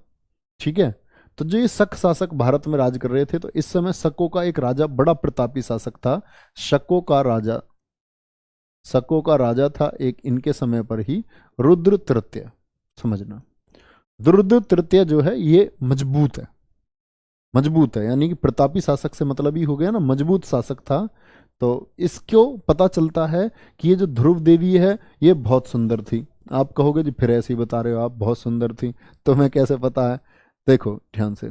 ठीक है। तो जो ये शक शासक भारत में राज कर रहे थे, तो इस समय शकों का एक राजा बड़ा प्रतापी शासक था, शकों का राजा, शकों का राजा था एक इनके समय पर ही रुद्र तृतीय। समझना, रुद्र तृतीय जो है ये मजबूत है, मजबूत है, यानी कि प्रतापी शासक से मतलब ही हो गया ना, मजबूत शासक था। तो इसको पता चलता है कि ये जो ध्रुव देवी है ये बहुत सुंदर थी। आप कहोगे जी फिर ऐसे ही बता रहे हो आप, बहुत सुंदर थी, तो मैं कैसे पता है? देखो ध्यान से,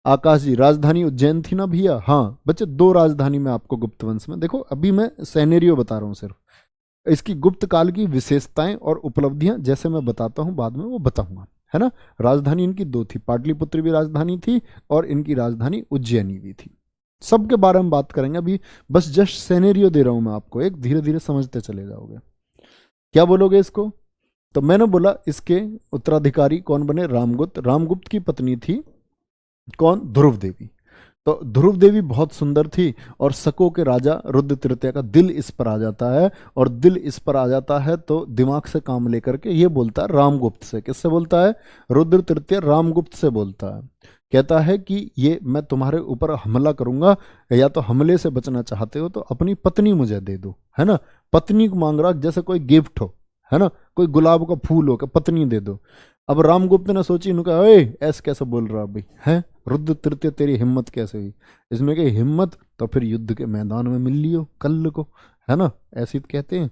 आकाश जी राजधानी उज्जैन थी ना भैया? हाँ बच्चे, दो राजधानी में आपको गुप्त वंश में, देखो अभी मैं सैनेरियो बता रहा हूँ सिर्फ, इसकी गुप्त काल की विशेषताएं और उपलब्धियां जैसे मैं बताता हूं बाद में वो बताऊंगा, है ना। राजधानी इनकी दो थी, पाटलिपुत्र भी राजधानी थी और इनकी राजधानी उज्जैनी भी थी। सबके बारे में बात करेंगे अभी, बस जस्ट सेनेरियो दे रहा हूं मैं आपको, एक धीरे धीरे समझते चले जाओगे। क्या बोलोगे इसको? तो मैंने बोला इसके उत्तराधिकारी कौन बने? रामगुप्त। रामगुप्त की पत्नी थी कौन? ध्रुव देवी। तो ध्रुव देवी बहुत सुंदर थी और शकों के राजा रुद्र तृतीय का दिल इस पर आ जाता है, और दिल इस पर आ जाता है तो दिमाग से काम लेकर के ये बोलता है रामगुप्त से। किससे बोलता है? रुद्र तृतीय रामगुप्त से बोलता है, कहता है कि ये मैं तुम्हारे ऊपर हमला करूंगा, या तो हमले से बचना चाहते हो तो अपनी पत्नी मुझे दे दो, है ना। पत्नी को मांग रहा जैसे कोई गिफ्ट हो, है ना, कोई गुलाब का फूल हो कि पत्नी दे दो। अब रामगुप्त ने सोची, इन्होंने कहा ओए ऐसे कैसे बोल रहा भाई, है रुद्र तृतीय तेरी हिम्मत कैसे हुई? इसमें कही हिम्मत तो फिर युद्ध के मैदान में मिल लियो कल को, है ना, ऐसे ही तो कहते हैं।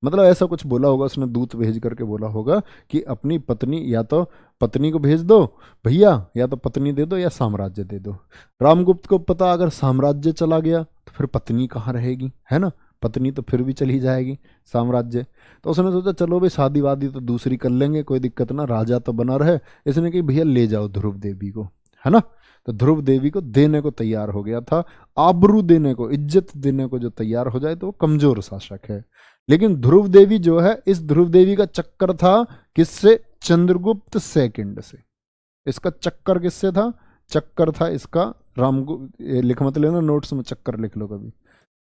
मतलब ऐसा कुछ बोला होगा उसने, दूत भेज करके बोला होगा कि अपनी पत्नी, या तो पत्नी को भेज दो भैया, या तो पत्नी दे दो या साम्राज्य दे दो। रामगुप्त को पता अगर साम्राज्य चला गया तो फिर पत्नी कहाँ रहेगी, है ना, पत्नी तो फिर भी चली जाएगी, साम्राज्य। तो उसने सोचा चलो भाई शादी वादी तो दूसरी कर लेंगे, कोई दिक्कत ना, राजा तो बना रहे। इसने कही भैया ले जाओ ध्रुव देवी को, है ना। तो ध्रुव देवी को देने को तैयार हो गया था, आबरू देने को, इज्जत देने को जो तैयार हो जाए तो वो कमजोर शासक है। लेकिन ध्रुव देवी जो है, इस ध्रुव देवी का चक्कर था किससे? चंद्रगुप्त सेकंड से। इसका चक्कर किससे था? चक्कर था इसका रामगुप्त, लिख मत लेना नोट्स में, चक्कर लिख लो कभी।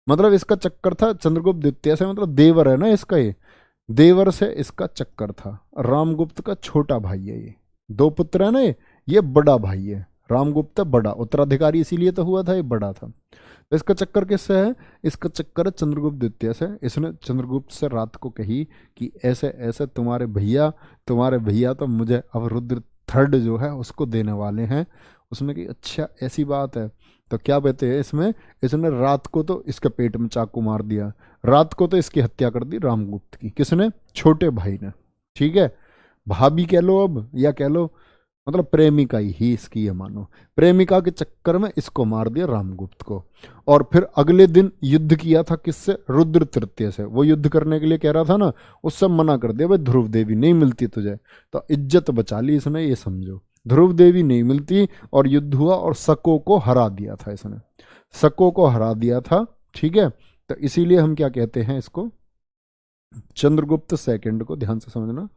मतलब इसका चक्कर था चंद्रगुप्त द्वितीय से, मतलब देवर है ना इसका, ये देवर से इसका चक्कर था। रामगुप्त का छोटा भाई है ये, दो पुत्र है ना ये बड़ा भाई है। रामगुप्त बड़ा उत्तराधिकारी इसीलिए तो हुआ था, ये बड़ा था। तो इसका चक्कर किससे है? इसका चक्कर है चंद्रगुप्त द्वितीय से। इसने चंद्रगुप्त से रात को कही कि ऐसे ऐसे तुम्हारे भैया तो मुझे अब रुद्र थर्ड जो है उसको देने वाले हैं। उसने कही अच्छा ऐसी बात है, तो क्या कहते हैं इसमें, इसने रात को तो इसके पेट में चाकू मार दिया, रात को तो इसकी हत्या कर दी रामगुप्त की। किसने? छोटे भाई ने, ठीक है, भाभी कह लो अब या कह लो, मतलब प्रेमिका ही इसकी है मानो, प्रेमिका के चक्कर में इसको मार दिया रामगुप्त को। और फिर अगले दिन युद्ध किया था किससे? रुद्र तृतीय से। वो युद्ध करने के लिए कह रहा था ना, उससे मना कर दिया, भाई ध्रुव देवी नहीं मिलती तुझे, तो इज्जत बचा ली इसने, ये समझो। ध्रुव देवी नहीं मिलती और युद्ध हुआ और शकों को हरा दिया था इसने, शकों को हरा दिया था, ठीक है। तो इसीलिए हम क्या कहते हैं इसको, चंद्रगुप्त सेकंड को, ध्यान से समझना,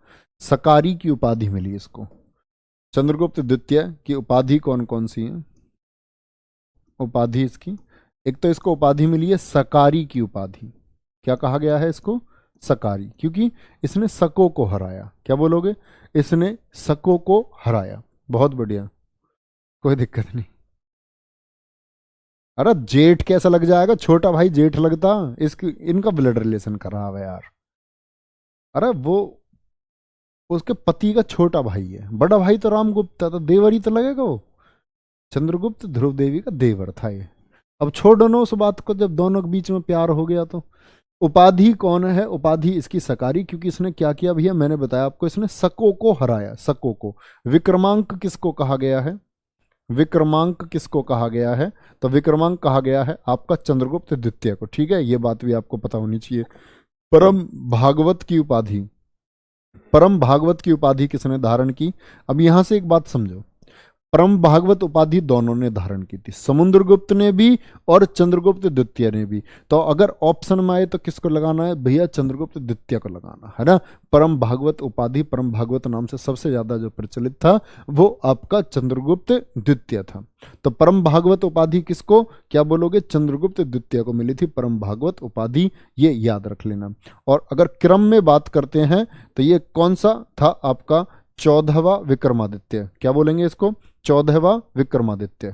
सकारी की उपाधि मिली इसको। चंद्रगुप्त द्वितीय की उपाधि कौन कौन सी है? उपाधि इसकी, एक तो इसको उपाधि मिली है सकारी की उपाधि। क्या कहा गया है इसको? सकारी, क्योंकि इसने शकों को हराया। क्या बोलोगे? इसने शकों को हराया। बहुत बढ़िया, कोई दिक्कत नहीं। अरे जेठ कैसा लग जाएगा, छोटा भाई जेठ लगता, इसकी इनका ब्लड रिलेशन करा हुआ है यार। अरे वो उसके पति का छोटा भाई है, बड़ा भाई तो रामगुप्त था, तो देवर ही तो लगेगा वो। चंद्रगुप्त ध्रुव देवी का देवर था ये। अब छोड़ दो ना उस बात को, जब दोनों के बीच में प्यार हो गया तो। उपाधि कौन है? उपाधि इसकी सकारी, क्योंकि इसने क्या किया भैया, मैंने बताया आपको, इसने शकों को हराया, शकों को। विक्रमांक किसको कहा गया है? विक्रमांक किसको कहा गया है? तो विक्रमांक कहा गया है आपका चंद्रगुप्त द्वितीय को, ठीक है, ये बात भी आपको पता होनी चाहिए। परम भागवत की उपाधि, परम भागवत की उपाधि किसने धारण की? अब यहां से एक बात समझो, परम भागवत उपाधि दोनों ने धारण की थी, समुद्रगुप्त ने भी और चंद्रगुप्त द्वितीय ने भी। तो अगर ऑप्शन में आए तो किसको लगाना है भैया, चंद्रगुप्त द्वितीय को लगाना है ना। परम भागवत उपाधि, परम भागवत नाम से सबसे ज्यादा जो प्रचलित था वो आपका चंद्रगुप्त द्वितीय था। तो परम भागवत उपाधि किसको क्या बोलोगे, चंद्रगुप्त द्वितीय को मिली थी परम भागवत उपाधि, ये याद रख लेना। और अगर क्रम में बात करते हैं तो ये कौन सा था आपका, 14वां विक्रमादित्य। क्या बोलेंगे इसको, 14वां विक्रमादित्य,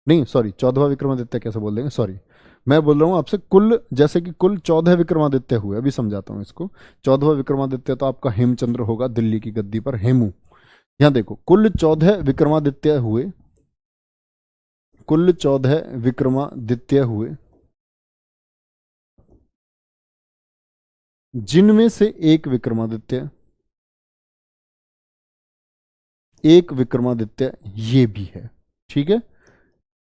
नहीं सॉरी 14वां विक्रमादित्य कैसे बोल देंगे, सॉरी मैं बोल रहा हूं आपसे कुल, जैसे कि कुल 14 विक्रमादित्य हुए, अभी समझाता हूं इसको। 14वां विक्रमादित्य तो आपका हेमचंद्र होगा, दिल्ली की गद्दी पर हेमू। यहां देखो कुल 14 विक्रमादित्य हुए, कुल 14 विक्रमादित्य हुए, जिनमें से एक विक्रमादित्य, एक विक्रमादित्य ये भी है, ठीक है,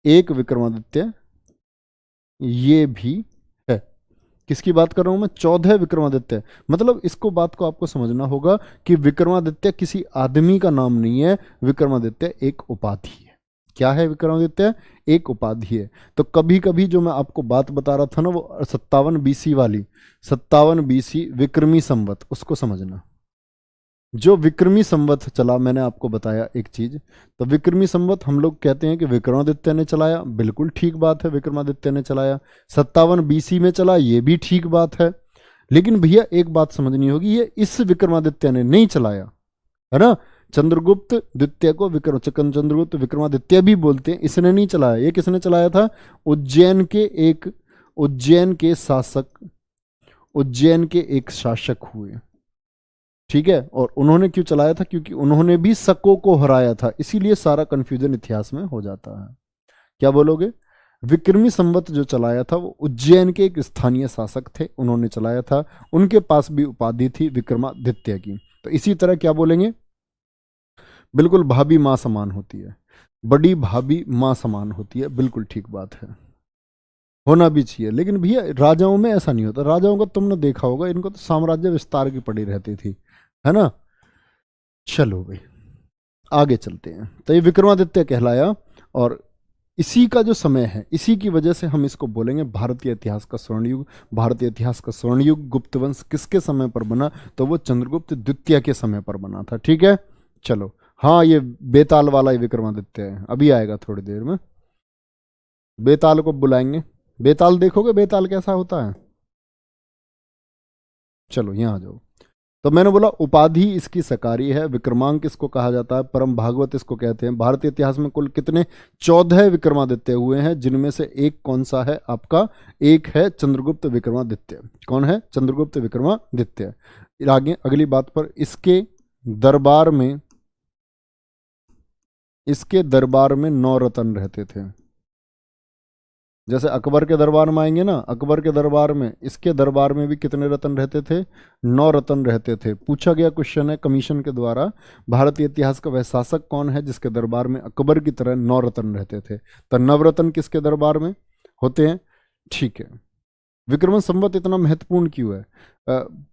एक विक्रमादित्य ये भी है। किसकी बात कर रहा हूं मैं, 14 विक्रमादित्य। मतलब इसको बात को आपको समझना होगा कि विक्रमादित्य किसी आदमी का नाम नहीं है, विक्रमादित्य एक उपाधि है। क्या है विक्रमादित्य, एक उपाधि है। तो कभी कभी जो मैं आपको बात बता रहा था ना वो 57 बीसी वाली, 57 बीसी विक्रमी संवत, उसको समझना। जो विक्रमी संवत चला, मैंने आपको बताया एक चीज, तो विक्रमी संवत हम लोग कहते हैं कि विक्रमादित्य ने चलाया, बिल्कुल ठीक बात है, विक्रमादित्य ने चलाया। 57 बीसी में चला, ये भी ठीक बात है। लेकिन भैया एक बात समझनी होगी, ये इस विक्रमादित्य ने नहीं चलाया, है ना। चंद्रगुप्त द्वितीय को चंद्रगुप्त विक्रमादित्य भी बोलते हैं, इसने नहीं चलाया। ये किसने चलाया था, उज्जैन के शासक, उज्जैन के एक शासक हुए, ठीक है। और उन्होंने क्यों चलाया था, क्योंकि उन्होंने भी शकों को हराया था, इसीलिए सारा कंफ्यूजन इतिहास में हो जाता है। क्या बोलोगे, विक्रमी संवत जो चलाया था वो उज्जैन के एक स्थानीय शासक थे, उन्होंने चलाया था, उनके पास भी उपाधि थी विक्रमादित्य की। तो इसी तरह क्या बोलेंगे, बिल्कुल भाभी मां समान होती है, बड़ी भाभी मां समान होती है, बिल्कुल ठीक बात है, होना भी चाहिए। लेकिन भैया राजाओं में ऐसा नहीं होता, राजाओं को तुमने देखा होगा, इनको तो साम्राज्य विस्तार की पड़ी रहती थी, है ना। चलो भाई आगे चलते हैं। तो ये विक्रमादित्य कहलाया, और इसी का जो समय है, इसी की वजह से हम इसको बोलेंगे भारतीय इतिहास का स्वर्ण युग। भारतीय इतिहास का स्वर्ण युग गुप्त वंश किसके समय पर बना, तो वो चंद्रगुप्त द्वितीय के समय पर बना था, ठीक है। चलो हाँ, ये बेताल वाला ही विक्रमादित्य है, अभी आएगा थोड़ी देर में, बेताल को बुलाएंगे। बेताल देखोगे, बेताल कैसा होता है, चलो यहां आ जाओ। तो मैंने बोला उपाधि इसकी सकारी है, विक्रमांक इसको कहा जाता है, परम भागवत इसको कहते हैं। भारतीय इतिहास में कुल कितने, 14 विक्रमादित्य हुए हैं, जिनमें से एक कौन सा है आपका, एक है चंद्रगुप्त विक्रमादित्य। कौन है, चंद्रगुप्त विक्रमादित्य। आगे अगली बात पर, इसके दरबार में 9 रत्न रहते थे। जैसे अकबर के दरबार में आएंगे ना, अकबर के दरबार में, इसके दरबार में भी कितने रत्न रहते थे, 9 रत्न रहते थे। पूछा गया क्वेश्चन है कमीशन के द्वारा, भारतीय इतिहास का वह शासक कौन है जिसके दरबार में अकबर की तरह 9 रत्न रहते थे। तो नवरत्न किसके दरबार में होते हैं, ठीक है। विक्रम संवत इतना महत्वपूर्ण क्यों है,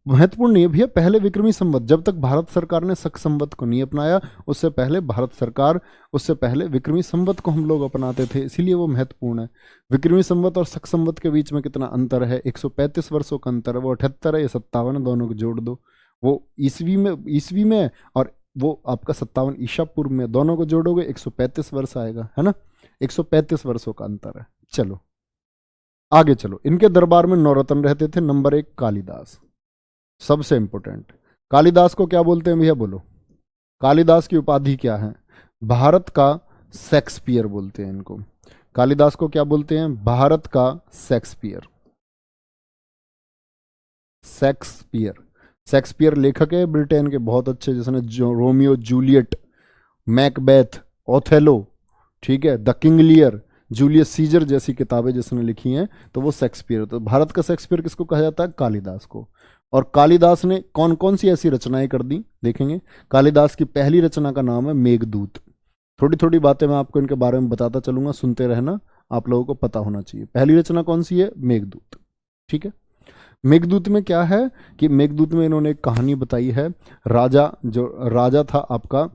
महत्वपूर्ण नहीं है भैया, पहले विक्रमी संवत, जब तक भारत सरकार ने शक संवत को नहीं अपनाया, उससे पहले भारत सरकार, उससे पहले विक्रमी संवत को हम लोग अपनाते थे, इसीलिए वो महत्वपूर्ण है। विक्रमी संवत और शक संवत के बीच में कितना अंतर है, 135 वर्षों का अंतर है। वो 78 है, ये 57 है, दोनों को जोड़ दो, वो ईसवी में और वो आपका 57 ईसा पूर्व में, दोनों को जोड़ोगे 135 वर्ष आएगा, है ना। 135 वर्षों का अंतर है। चलो आगे चलो। इनके दरबार में 9 रत्न रहते थे। नंबर 1 कालिदास, सबसे इंपोर्टेंट। कालिदास को क्या बोलते हैं भैया, बोलो। कालिदास की उपाधि क्या है, भारत का शेक्सपियर बोलते हैं इनको। कालिदास को क्या बोलते हैं, भारत का शेक्सपियर। शेक्सपियर, शेक्सपियर लेखक है ब्रिटेन के, बहुत अच्छे, जिसने रोमियो जूलियट, मैकबेथ, ओथेलो, ठीक है, the King Lear, Julius Caesar जैसी किताबें जिसने लिखी हैं, तो वो शेक्सपियर। तो भारत का शेक्सपियर किसको कहा जाता है, कालिदास को। और कालिदास ने कौन कौन सी ऐसी रचनाएं कर दी, देखेंगे। कालिदास की पहली रचना का नाम है मेघदूत। थोड़ी थोड़ी बातें मैं आपको इनके बारे में बताता चलूंगा, सुनते रहना, आप लोगों को पता होना चाहिए। पहली रचना कौन सी है, मेघदूत, ठीक है। मेघदूत में क्या है कि मेघदूत में इन्होंने एक कहानी बताई है। राजा, जो राजा था आपका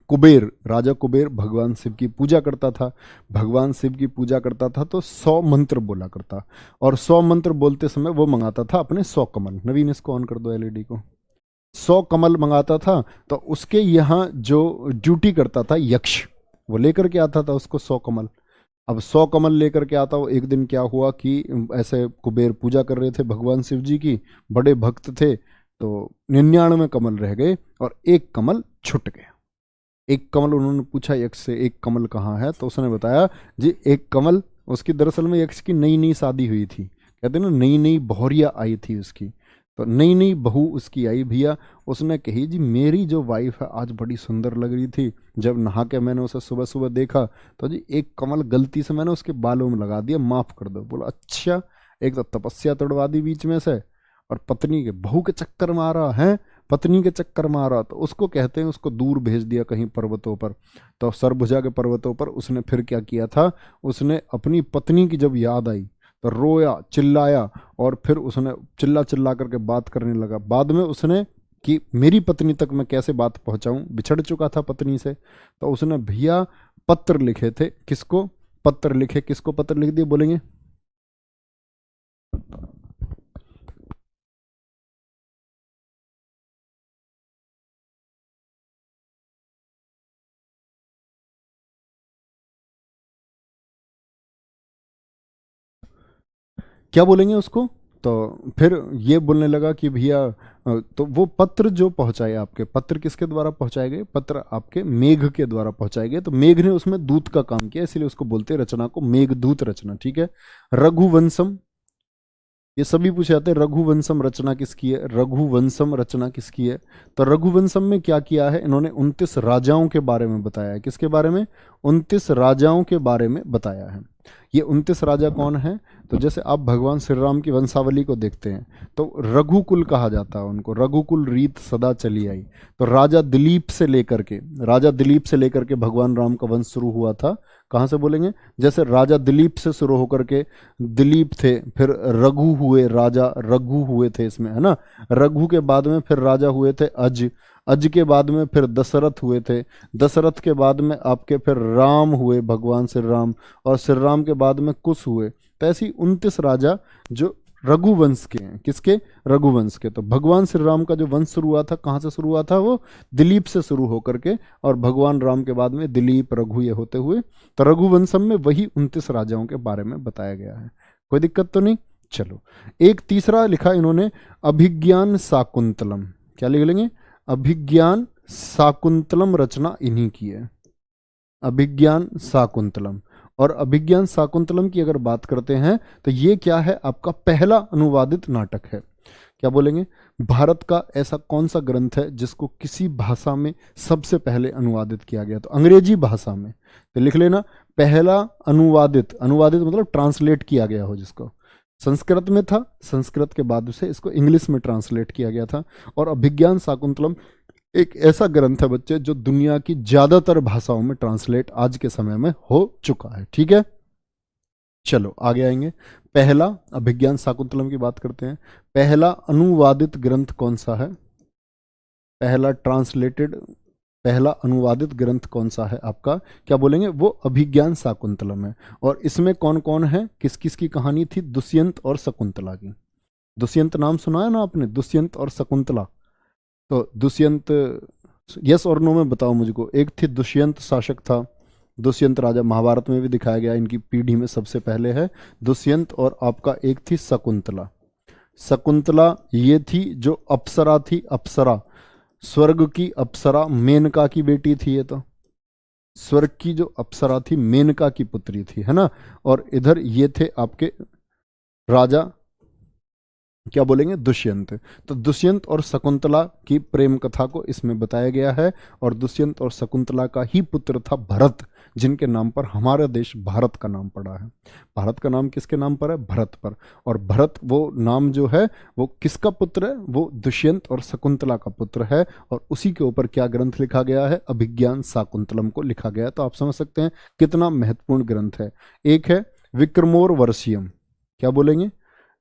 कुबेर, राजा कुबेर भगवान शिव की पूजा करता था। भगवान शिव की पूजा करता था तो 100 मंत्र बोला करता, और 100 मंत्र बोलते समय वो मंगाता था अपने 100 कमल। नवीन इसको ऑन कर दो एलईडी को। 100 कमल मंगाता था, तो उसके यहाँ जो ड्यूटी करता था यक्ष, वो लेकर के आता था उसको 100 कमल। अब 100 कमल लेकर के आता। वो एक दिन क्या हुआ कि ऐसे कुबेर पूजा कर रहे थे भगवान शिव जी की, बड़े भक्त थे, तो 99 कमल रह गए और एक कमल छूट गया। एक कमल, उन्होंने पूछा यक्ष से, एक कमल कहाँ है? तो उसने बताया जी एक कमल, उसकी दरअसल में यक्ष की नई नई शादी हुई थी, कहते ना नई नई बहुरिया आई थी उसकी, तो नई नई बहू उसकी आई भैया। उसने कही जी मेरी जो वाइफ है आज बड़ी सुंदर लग रही थी, जब नहा के मैंने उसे सुबह सुबह देखा तो जी एक कमल गलती से मैंने उसके बालों में लगा दिया, माफ कर दो। बोला अच्छा, एक तो तपस्या तोड़वा दी बीच में से, और पत्नी के बहू के चक्कर मारा है, पत्नी के चक्कर मारा, तो उसको कहते हैं उसको दूर भेज दिया कहीं पर्वतों पर। तो सरभुजा के पर्वतों पर उसने फिर क्या किया था, उसने अपनी पत्नी की जब याद आई तो रोया, चिल्लाया, और फिर उसने चिल्ला चिल्ला करके बात करने लगा। बाद में उसने कि मेरी पत्नी तक मैं कैसे बात पहुंचाऊं, बिछड़ चुका था पत्नी से, तो उसने भैया पत्र लिखे थे। किसको पत्र लिखे, किसको पत्र लिख दिए बोलेंगे? क्या बोलेंगे उसको? तो फिर ये बोलने लगा कि भैया तो वो पत्र जो पहुंचाए आपके, पत्र किसके द्वारा पहुंचाए गए? पत्र आपके मेघ के द्वारा पहुंचाए गए। तो मेघ ने उसमें दूत का काम किया, इसलिए उसको बोलते हैं रचना को मेघदूत रचना। ठीक है। रघुवंशम, ये सभी पूछे जाते हैं रघुवंशम रचना किसकी है, रघुवंशम रचना किसकी है? तो रघुवंशम में क्या किया है इन्होंने? 29 राजाओं के बारे में बताया है। किसके बारे में? 29 राजाओं के बारे में बताया है। ये 29 राजा कौन है? तो जैसे आप भगवान श्री राम की वंशावली को देखते हैं तो रघुकुल कहा जाता है उनको, रघुकुल रीत सदा चली आई। तो राजा दिलीप से लेकर के, राजा दिलीप से लेकर के भगवान राम का वंश शुरू हुआ था। कहाँ से बोलेंगे? जैसे राजा दिलीप से शुरू होकर के, दिलीप थे, फिर रघु हुए, राजा रघु हुए थे इसमें, है ना। रघु के बाद में फिर राजा हुए थे अज, अज के बाद में फिर दशरथ हुए थे, दशरथ के बाद में आपके फिर राम हुए, भगवान श्री राम, और श्री राम के बाद में कुश हुए। तो ऐसी 29 राजा जो रघुवंश के हैं। किसके? रघुवंश के। तो भगवान श्री राम का जो वंश शुरू हुआ था, कहाँ से शुरू हुआ था? वो दिलीप से शुरू होकर के, और भगवान राम के बाद में दिलीप रघु ये होते हुए, तो रघुवंशम में वही 29 राजाओं के बारे में बताया गया है। कोई दिक्कत तो नहीं? चलो, एक तीसरा लिखा इन्होंने अभिज्ञान शाकुंतलम। क्या लिख लेंगे? अभिज्ञान शाकुंतलम रचना इन्हीं की है, अभिज्ञान शाकुंतलम। और अभिज्ञान शाकुंतलम की अगर बात करते हैं तो ये क्या है? आपका पहला अनुवादित नाटक है। क्या बोलेंगे? भारत का ऐसा कौन सा ग्रंथ है जिसको किसी भाषा में सबसे पहले अनुवादित किया गया? तो अंग्रेजी भाषा में। तो लिख लेना पहला अनुवादित, अनुवादित मतलब ट्रांसलेट किया गया हो जिसको। संस्कृत में था, संस्कृत के बाद से इसको इंग्लिश में ट्रांसलेट किया गया था। और अभिज्ञान शाकुंतलम एक ऐसा ग्रंथ है बच्चे जो दुनिया की ज्यादातर भाषाओं में ट्रांसलेट आज के समय में हो चुका है। ठीक है, चलो आगे आएंगे। पहला अभिज्ञान शाकुंतलम की बात करते हैं। पहला अनुवादित ग्रंथ कौन सा है? पहला ट्रांसलेटेड, पहला अनुवादित ग्रंथ कौन सा है आपका? क्या बोलेंगे? वो अभिज्ञान शाकुंतलम है। और इसमें कौन कौन है, किस किस की कहानी थी? दुष्यंत और शकुंतला की। दुष्यंत नाम सुना है ना आपने? दुष्यंत और शकुंतला। तो दुष्यंत, यस और नो में बताओ मुझको। एक थी दुष्यंत शासक था, दुष्यंत राजा, महाभारत में भी दिखाया गया, इनकी पीढ़ी में सबसे पहले है दुष्यंत। और आपका एक थी शकुंतला। शकुंतला ये थी जो अप्सरा थी, अप्सरा, स्वर्ग की अप्सरा, मेनका की बेटी थी ये तो। स्वर्ग की जो अप्सरा थी मेनका की पुत्री थी, है ना। और इधर ये थे आपके राजा, क्या बोलेंगे? दुष्यंत। तो दुष्यंत और शकुंतला की प्रेम कथा को इसमें बताया गया है। और दुष्यंत और शकुंतला का ही पुत्र था भरत, जिनके नाम पर हमारा देश भारत का नाम पड़ा है। भारत का नाम किसके नाम पर है? भरत पर। और भरत वो नाम जो है वो किसका पुत्र है? वो दुष्यंत और शकुंतला का पुत्र है। और उसी के ऊपर क्या ग्रंथ लिखा गया है? अभिज्ञान शाकुंतलम को लिखा गया है। तो आप समझ सकते हैं कितना महत्वपूर्ण ग्रंथ है। एक है विक्रमोर वर्षियम। क्या बोलेंगे?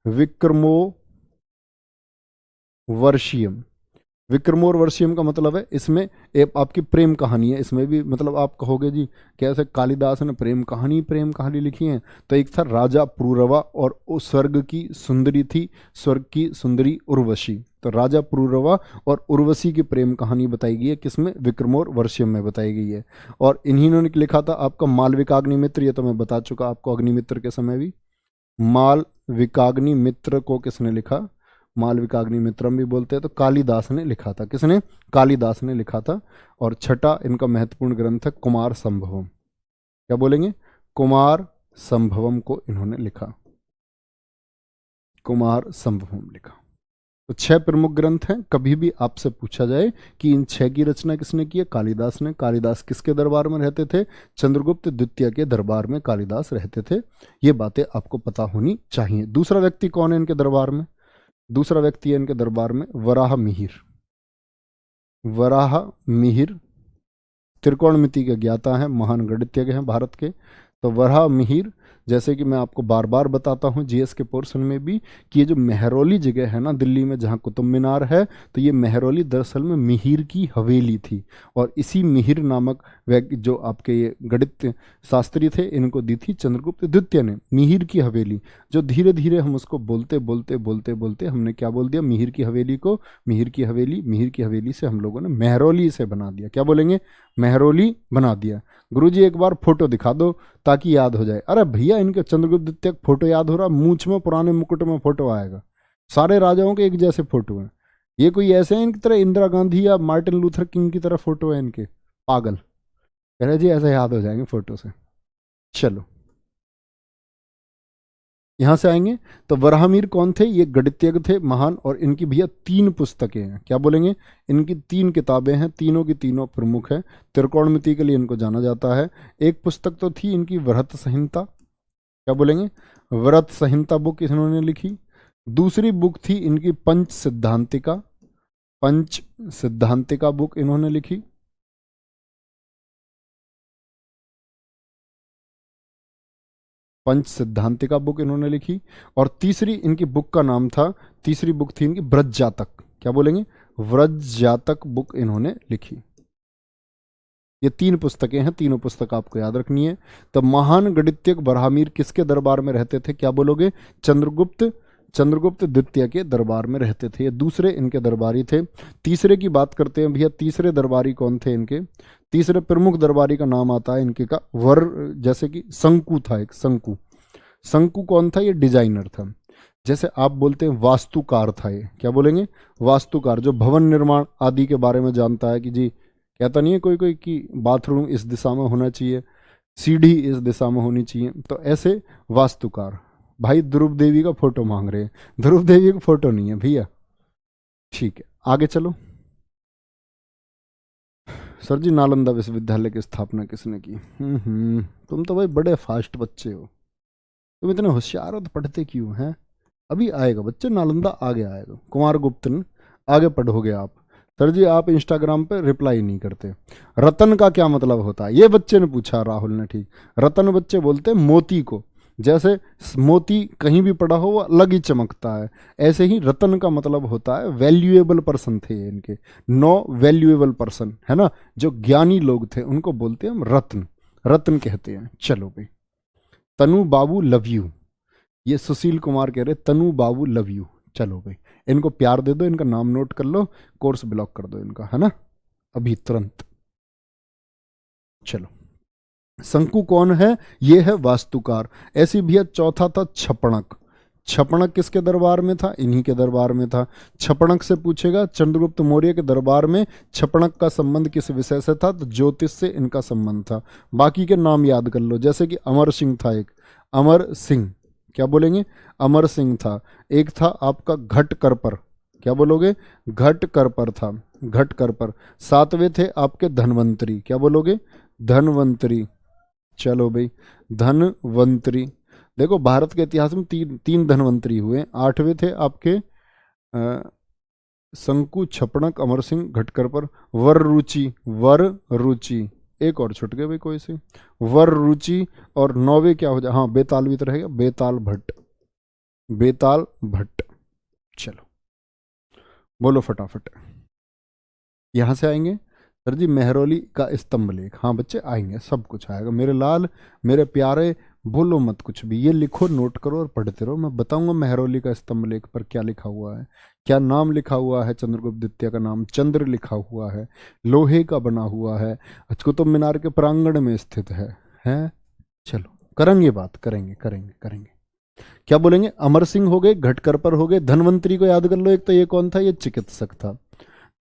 विक्रमो वर्षीयम। विक्रमोर्वशीयम का मतलब है इसमें एक आपकी प्रेम कहानी है। इसमें भी मतलब आप कहोगे जी कैसे कालिदास ने प्रेम कहानी लिखी है, तो एक था राजा पुरूरवा और उस स्वर्ग की सुंदरी थी, स्वर्ग की सुंदरी उर्वशी। तो राजा पुरूरवा और उर्वशी की प्रेम कहानी बताई गई है किसमें, विक्रमोर्वशीयम में बताई गई है। और इन्हीं लिखा था आपका मालविकाग्निमित्र, ये तो मैं बता चुका आपको अग्निमित्र के समय भी। मालविकाग्निमित्र को किसने लिखा, मालविकाग्निमित्रम भी बोलते हैं, तो कालिदास ने लिखा था। किसने, कालिदास ने लिखा था। और छठा इनका महत्वपूर्ण ग्रंथ है कुमार संभवम। क्या बोलेंगे, कुमार संभवम को इन्होंने लिखा, कुमार संभवम लिखा। तो 6 प्रमुख ग्रंथ हैं। कभी भी आपसे पूछा जाए कि इन 6 की रचना किसने की है, कालिदास ने। कालिदास किसके दरबार में रहते थे, चंद्रगुप्त द्वितीय के दरबार में कालिदास रहते थे। ये बातें आपको पता होनी चाहिए। दूसरा व्यक्ति कौन है इनके दरबार में, दूसरा व्यक्ति है इनके दरबार में वराह मिहिर। वराह मिहिर त्रिकोणमिति के ज्ञाता हैं, महान गणितज्ञ हैं भारत के। तो वराह मिहिर, जैसे कि मैं आपको बार बार बताता हूँ जीएस के पोर्शन में भी, कि ये जो मेहरौली जगह है ना दिल्ली में जहाँ कुतुब मीनार है, तो ये मेहरौली दरअसल में मिहिर की हवेली थी। और इसी मिहिर नामक जो आपके ये गणित शास्त्री थे, इनको दी थी चंद्रगुप्त द्वितीय ने, मिहिर की हवेली। जो धीरे धीरे हम उसको बोलते बोलते बोलते बोलते हमने क्या बोल दिया, मिहिर की हवेली को मिहिर की हवेली, मिहिर की हवेली से हम लोगों ने मेहरौली से बना दिया। क्या बोलेंगे, मेहरौली बना दिया। गुरुजी एक बार फोटो दिखा दो ताकि याद हो जाए। अरे भैया इनके चंद्रगुप्त द्वितीय फोटो याद हो रहा, मूंछ में पुराने मुकुट में फोटो आएगा। सारे राजाओं के एक जैसे फोटो हैं। ये कोई ऐसे हैं इनकी तरह इंदिरा गांधी या मार्टिन लूथर किंग की तरह फोटो है इनके, पागल। कह रहे जी ऐसे याद हो जाएंगे फोटो से। चलो यहां से आएंगे तो वराहमीर कौन थे, ये गणितज्ञ थे महान। और इनकी भैया 3 पुस्तकें हैं। क्या बोलेंगे, इनकी 3 किताबें हैं, तीनों की तीनों प्रमुख है। त्रिकोणमिति के लिए इनको जाना जाता है। एक पुस्तक तो थी इनकी व्रत संहिता। क्या बोलेंगे, व्रत संहिता बुक इन्होंने लिखी। दूसरी बुक थी इनकी पंच सिद्धांतिका, पंच सिद्धांतिका बुक इन्होंने लिखी। पंच सिद्धांतिका बुक इन्होंने लिखी। और तीसरी इनकी बुक का नाम था, तीसरी बुक थी इनकी ब्रज जातक। क्या बोलेंगे, व्रज जातक बुक इन्होंने लिखी। ये 3 पुस्तकें हैं, तीनों पुस्तक आपको याद रखनी है। तो महान गणितज्ञ वराहमीर किसके दरबार में रहते थे, क्या बोलोगे, चंद्रगुप्त द्वितीय के दरबार में रहते थे। ये दूसरे इनके दरबारी थे। तीसरे की बात करते हैं भैया, तीसरे दरबारी कौन थे इनके, तीसरे प्रमुख दरबारी का नाम आता है इनके का जैसे कि शंकु था एक, शंकु। शंकु कौन था, ये डिजाइनर था। जैसे आप बोलते हैं वास्तुकार था ये। क्या बोलेंगे, वास्तुकार, जो भवन निर्माण आदि के बारे में जानता है कि जी, कहता नहीं है कोई कोई कि बाथरूम इस दिशा में होना चाहिए, सीढ़ी इस दिशा में होनी चाहिए, तो ऐसे वास्तुकार। भाई ध्रुव देवी का फोटो मांग रहे हैं, ध्रुव देवी का फोटो नहीं है भैया। ठीक है आगे चलो। सर जी नालंदा विश्वविद्यालय की स्थापना किसने की। तुम तो भाई बड़े फास्ट बच्चे हो, तुम इतने होशियार हो तो पढ़ते क्यों हैं। अभी आएगा बच्चे, नालंदा आगे आएगा। कुमार गुप्त ने आगे पढ़ोगे आप। सर जी आप इंस्टाग्राम पे रिप्लाई नहीं करते। रतन का क्या मतलब होता है, ये बच्चे ने पूछा, राहुल ने। ठीक, रतन बच्चे बोलते हैं मोती को। जैसे मोती कहीं भी पड़ा हो वो अलग ही चमकता है, ऐसे ही रतन का मतलब होता है वैल्यूएबल पर्सन थे इनके, नो वैल्यूएबल पर्सन है ना, जो ज्ञानी लोग थे उनको बोलते हैं हम रत्न, रत्न कहते हैं। चलो भाई, तनु बाबू लव यू, ये सुशील कुमार कह रहे तनु बाबू लव यू। चलो भाई इनको प्यार दे दो, इनका नाम नोट कर लो, कोर्स ब्लॉक कर दो इनका, है ना, अभी तुरंत। चलो शंकु कौन है, ये है वास्तुकार। ऐसी भैया चौथा था छपणक। छपणक किसके दरबार में था, इन्हीं के दरबार में था। छपणक से पूछेगा चंद्रगुप्त मौर्य के दरबार में छपणक का संबंध किस विषय से था, तो ज्योतिष से इनका संबंध था। बाकी के नाम याद कर लो, जैसे कि अमर सिंह था एक, अमर सिंह। क्या बोलेंगे, अमर सिंह था। एक था आपका घट करपर। क्या बोलोगे, घट करपर था, घट करपर। 7वें थे आपके धनवंतरी। क्या बोलोगे, धनवंतरी। चलो भाई धनवंतरी, देखो भारत के इतिहास में तीन धनवंतरी हुए। 8वें थे आपके शंकु, छपणक, अमर सिंह, घटकर पर। वर रुचि, वर रुचि, एक और छुट गए भाई कोई से, वर रुचि। और 9वें क्या हो जाए, हाँ बेताल भी तो रहेगा, बेताल भट्ट, बेताल भट्ट। चलो बोलो फटाफट। यहाँ से आएंगे सर जी मेहरौली का स्तंभ लेख, हाँ बच्चे आएंगे, सब कुछ आएगा मेरे लाल मेरे प्यारे, बोलो मत कुछ भी, ये लिखो नोट करो और पढ़ते रहो। मैं बताऊंगा मेहरौली का स्तंभ लेख पर क्या लिखा हुआ है, क्या नाम लिखा हुआ है। चंद्रगुप्त द्वितीय का नाम चंद्र लिखा हुआ है, लोहे का बना हुआ है, कुतुब मीनार के प्रांगण में स्थित है। चलो करेंगे बात, करेंगे करेंगे करेंगे। क्या बोलेंगे, अमर सिंह हो गए, घटकर पर हो गए, धनवंतरी को याद कर लो, एक तो ये कौन था, ये चिकित्सक था।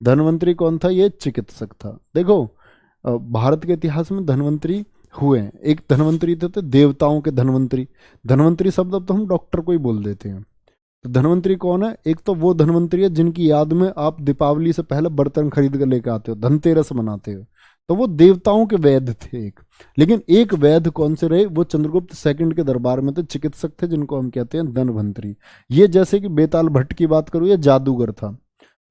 धनवंतरी कौन था, ये चिकित्सक था। देखो भारत के इतिहास में धनवंतरी हुए हैं। एक धनवंतरी थे देवताओं के धनवंतरी, धनवंतरी शब्द अब तो हम डॉक्टर को ही बोल देते हैं। तो धनवंतरी कौन है, एक तो वो धनवंतरी है जिनकी याद में आप दीपावली से पहले बर्तन खरीद कर लेकर आते हो, धनतेरस मनाते हो, तो वो देवताओं के वैद्य थे एक। लेकिन एक वैद्य कौन से रहे, वो चंद्रगुप्त सेकंड के दरबार में थे, चिकित्सक थे, जिनको हम कहते हैं धनवंतरी। ये जैसे कि बेताल भट्ट की बात करूँ, ये जादूगर था।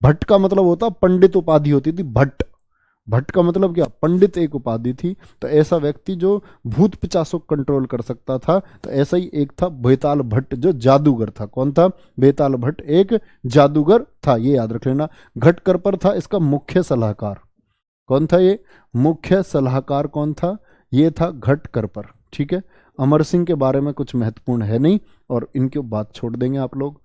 भट्ट का मतलब होता पंडित, उपाधि होती थी भट्ट। भट्ट का मतलब क्या, पंडित एक उपाधि थी। तो ऐसा व्यक्ति जो भूत पिचासों को कंट्रोल कर सकता था, तो ऐसा ही एक था बेताल भट्ट जो जादूगर था। कौन था, बेताल भट्ट एक जादूगर था, ये याद रख लेना। घटकर पर था इसका मुख्य सलाहकार। कौन था ये, मुख्य सलाहकार कौन था, ये था घटकर पर। ठीक है, अमर सिंह के बारे में कुछ महत्वपूर्ण है नहीं, और इनकी बात छोड़ देंगे आप लोग।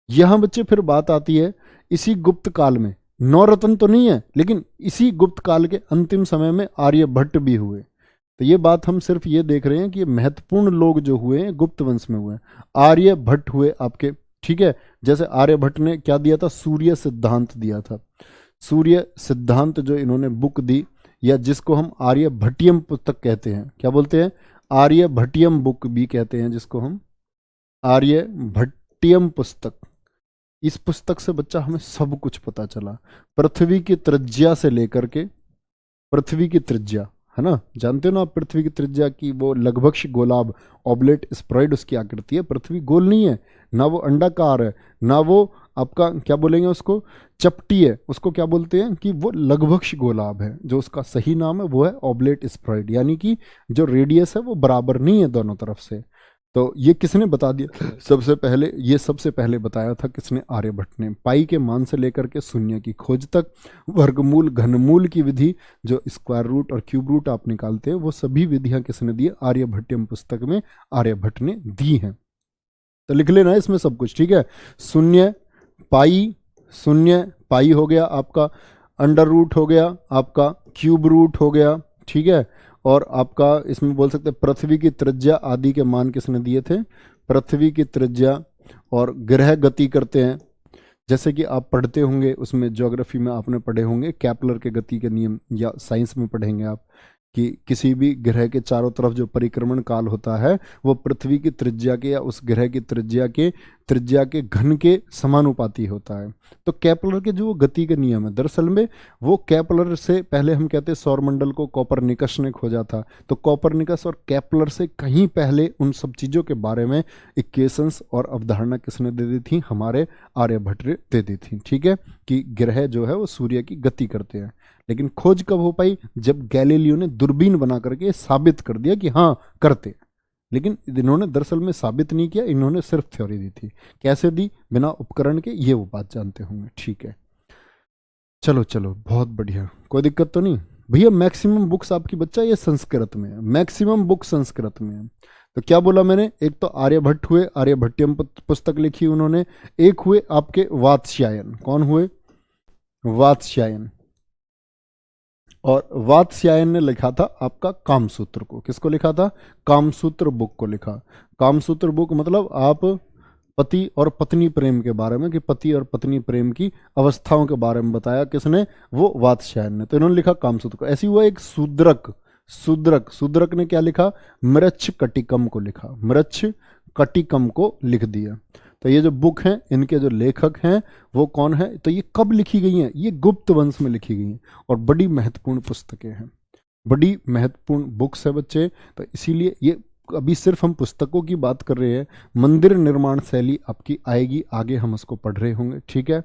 यहां बच्चे फिर बात आती है इसी गुप्त काल में, नौरत्न तो नहीं है, लेकिन इसी गुप्त काल के अंतिम समय में आर्यभट्ट भी हुए। तो ये बात हम सिर्फ ये देख रहे हैं कि ये महत्वपूर्ण लोग जो हुए हैं गुप्त वंश में हुए, आर्यभट्ट हुए आपके। ठीक है, जैसे आर्यभट्ट ने क्या दिया था, सूर्य सिद्धांत दिया था। सूर्य सिद्धांत जो इन्होंने बुक दी, या जिसको हम आर्यभट्टियम पुस्तक कहते हैं, क्या बोलते हैं, आर्यभट्टियम बुक भी कहते हैं, जिसको हम आर्यभट्टियम पुस्तक। इस पुस्तक से बच्चा हमें सब कुछ पता चला, पृथ्वी की त्रिज्या से लेकर के, पृथ्वी की त्रिज्या है ना, जानते हो ना आप, पृथ्वी की त्रिज्या की वो लगभग गोलाब ऑबलेट स्प्राइड उसकी आकृति है। पृथ्वी गोल नहीं है, ना वो अंडाकार है, ना वो आपका क्या बोलेंगे उसको, चपटी है, उसको क्या बोलते हैं कि वो लगभग गोलाब है। जो उसका सही नाम है वो है ऑबलेट स्प्राइड, यानी कि जो रेडियस है वो बराबर नहीं है दोनों तरफ से। तो ये किसने बता दिया सबसे पहले, ये सबसे पहले बताया था किसने, आर्यभट्ट ने। पाई के मान से लेकर के शून्य की खोज तक, वर्गमूल घनमूल की विधि, जो स्क्वायर रूट और क्यूब रूट आप निकालते हैं, वो सभी विधियां किसने दी, आर्यभट्टियम पुस्तक में आर्यभट्ट ने दी हैं। तो लिख लेना इसमें सब कुछ। ठीक है, शून्य पाई हो गया आपका, अंडर रूट हो गया आपका, क्यूब रूट हो गया। ठीक है, और आपका इसमें बोल सकते हैं पृथ्वी की त्रिज्या आदि के मान किसने दिए थे, पृथ्वी की त्रिज्या। और ग्रह गति करते हैं, जैसे कि आप पढ़ते होंगे उसमें, ज्योग्राफी में आपने पढ़े होंगे कैपलर के गति के नियम, या साइंस में पढ़ेंगे आप कि किसी भी ग्रह के चारों तरफ जो परिक्रमण काल होता है वो पृथ्वी की त्रिज्या के या उस ग्रह की त्रिज्या के घन के समानुपाती होता है। तो कैपलर के जो गति के नियम है, दरअसल में वो कैपलर से पहले हम कहते हैं सौरमंडल को कोपरनिकस ने खोजा था। तो कोपरनिकस और कैपलर से कहीं पहले उन सब चीज़ों के बारे में इक्वेशंस और अवधारणा किसने दे दी थी, हमारे आर्यभट्ट ने दे दी थी। ठीक है, कि ग्रह जो है वो सूर्य की गति करते हैं। लेकिन खोज कब हो पाई, जब गैलीलियो ने दूरबीन बना करके साबित कर दिया कि हाँ करते। लेकिन इन्होंने दरअसल में साबित नहीं किया, इन्होंने सिर्फ थ्योरी दी थी। कैसे दी, बिना उपकरण के, ये वो बात जानते होंगे। ठीक है, चलो चलो बहुत बढ़िया, कोई दिक्कत तो नहीं भैया। मैक्सिमम बुक्स आपकी बच्चा ये संस्कृत में है, मैक्सिमम बुक संस्कृत में है। तो क्या बोला मैंने, एक तो आर्यभट्ट हुए, आर्यभट्टियम पुस्तक लिखी उन्होंने। एक हुए आपके वात्स्यायन, कौन हुए, वात्स्यायन। और वात्स्यायन ने लिखा था आपका कामसूत्र को, किसको लिखा था, कामसूत्र बुक को लिखा। कामसूत्र बुक मतलब आप पति और पत्नी प्रेम के बारे में, कि पति और पत्नी प्रेम की अवस्थाओं के बारे में बताया किसने, वो वात्स्यायन ने। तो इन्होंने लिखा कामसूत्र को। ऐसी हुआ एक शूद्रक ने क्या लिखा, मृच्छ कटिकम को लिखा, मृच्छ कटिकम को लिख दिया। तो ये जो बुक हैं, इनके जो लेखक हैं वो कौन है, तो ये कब लिखी गई हैं, ये गुप्त वंश में लिखी गई हैं, और बड़ी महत्वपूर्ण पुस्तकें हैं, बड़ी महत्वपूर्ण बुक्स है बच्चे। तो इसीलिए ये अभी सिर्फ हम पुस्तकों की बात कर रहे हैं, मंदिर निर्माण शैली आपकी आएगी आगे, हम उसको पढ़ रहे होंगे। ठीक है,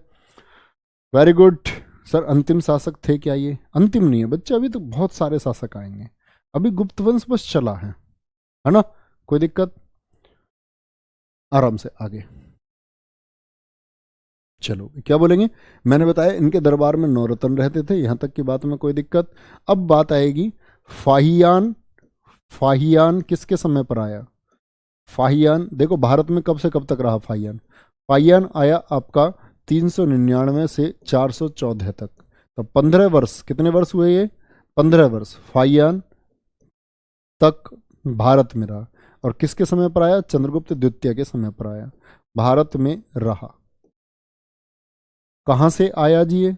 वेरी गुड सर। अंतिम शासक थे क्या, ये अंतिम नहीं है बच्चे, अभी तो बहुत सारे शासक आएंगे, अभी गुप्त वंश बस चला है ना, कोई दिक्कत, आराम से आगे। चलो क्या बोलेंगे, मैंने बताया इनके दरबार में नौरत्न रहते थे, यहां तक की बात में कोई दिक्कत। अब बात आएगी फाहियान। फाहियान किसके समय पर आया? फाहियान देखो भारत में कब से कब तक रहा फाहियान? फाहियान आया आपका 399 से 414 तक, तो 15 वर्ष, कितने वर्ष हुए ये? 15 वर्ष फाहियान तक भारत में रहा। और किसके समय पर आया? चंद्रगुप्त द्वितीय के समय पर आया, भारत में रहा। कहाँ से आया जी ये?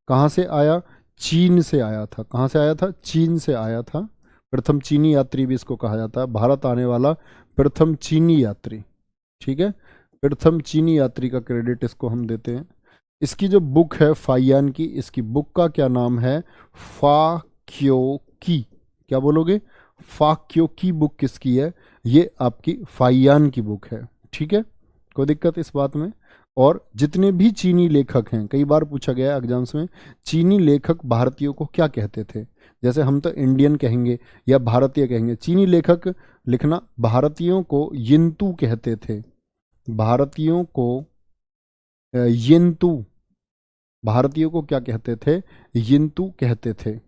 कहाँ से आया? चीन से आया था। कहाँ से आया था? चीन से आया था। प्रथम चीनी यात्री भी इसको कहा जाता है, भारत आने वाला प्रथम चीनी यात्री। ठीक है, प्रथम चीनी यात्री का क्रेडिट इसको हम देते हैं। इसकी जो बुक है फाइयान की, इसकी बुक का क्या नाम है? फा क्यो की। क्या बोलोगे? फा क्यो की बुक किसकी है? ये आपकी फाइयान की बुक है। ठीक है, कोई दिक्कत इस बात में? और जितने भी चीनी लेखक हैं, कई बार पूछा गया एग्जाम्स में, चीनी लेखक भारतीयों को क्या कहते थे? जैसे हम तो इंडियन कहेंगे या भारतीय कहेंगे, चीनी लेखक लिखना, भारतीयों को यिंतु कहते थे। भारतीयों को यिंतु, भारतीयों को क्या कहते थे? यिंतु कहते थे,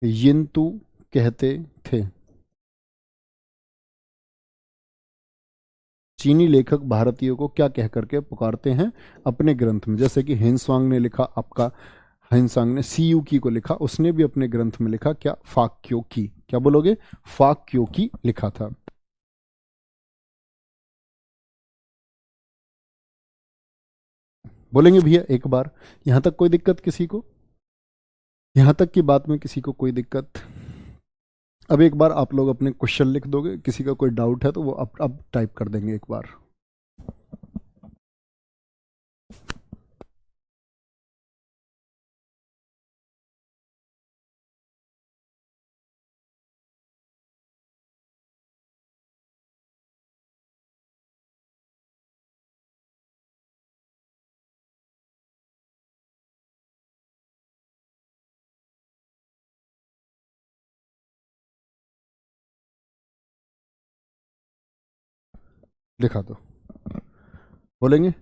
यिंतु कहते थे। चीनी लेखक भारतीयों को क्या कह करके पुकारते हैं अपने ग्रंथ में? जैसे कि हिंसवांग ने लिखा आपका, हिंसवांग ने सी यू की को लिखा, उसने भी अपने ग्रंथ में लिखा क्या? फाक्यो की। क्या बोलोगे? फाक्यो की लिखा था। बोलेंगे भैया एक बार, यहां तक कोई दिक्कत किसी को? यहां तक की बात में किसी को कोई दिक्कत? अब एक बार आप लोग अपने क्वेश्चन लिख दोगे, किसी का कोई डाउट है तो वो अब टाइप कर देंगे एक बार। लिखा दो। बोलेंगे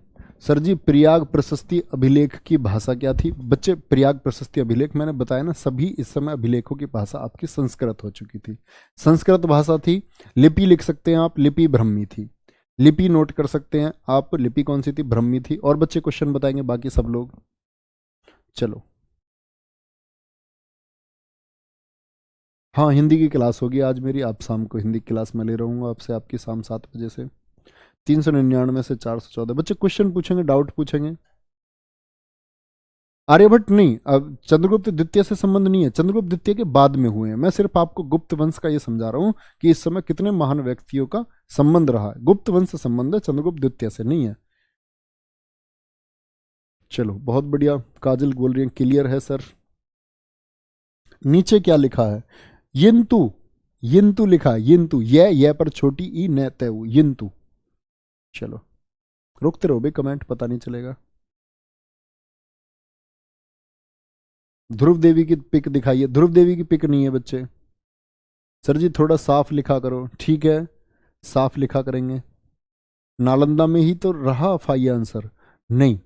सर जी प्रयाग प्रशस्ति अभिलेख की भाषा क्या थी? बच्चे प्रयाग प्रशस्ति अभिलेख मैंने बताया ना, सभी इस समय अभिलेखों की भाषा आपकी संस्कृत हो चुकी थी, संस्कृत भाषा थी। लिपि लिख सकते हैं आप, लिपि ब्रह्मी थी। लिपि नोट कर सकते हैं आप, लिपि कौन सी थी? ब्रह्मी थी। और बच्चे क्वेश्चन बताएंगे बाकी सब लोग। चलो, हाँ हिंदी की क्लास होगी आज मेरी, आप शाम को हिंदी की क्लास में ले रहूंगा आपसे, आपकी शाम 7 बजे से। 399 से 414 बच्चे क्वेश्चन पूछेंगे, डाउट पूछेंगे। आर्यभट्ट नहीं, अब चंद्रगुप्त द्वितीय से संबंध नहीं है, चंद्रगुप्त द्वितीय के बाद में हुए हैं। मैं सिर्फ आपको गुप्त वंश का ये समझा रहा हूं कि इस समय कितने महान व्यक्तियों का संबंध रहा है। गुप्त वंश से संबंध है, चंद्रगुप्त द्वितीय से नहीं है। चलो बहुत बढ़िया, काजल बोल रही है क्लियर है सर। नीचे क्या लिखा है? यिंतु, यिंतु लिखा है, यिंतु, ये पर छोटी ई न तय, यिंतु। चलो रुकते रहो भाई, कमेंट पता नहीं चलेगा। ध्रुव देवी की पिक दिखाइए। ध्रुव देवी की पिक नहीं है बच्चे। सर जी थोड़ा साफ लिखा करो। ठीक है, साफ लिखा करेंगे। नालंदा में ही तो रहा फाइयान सर? नहीं,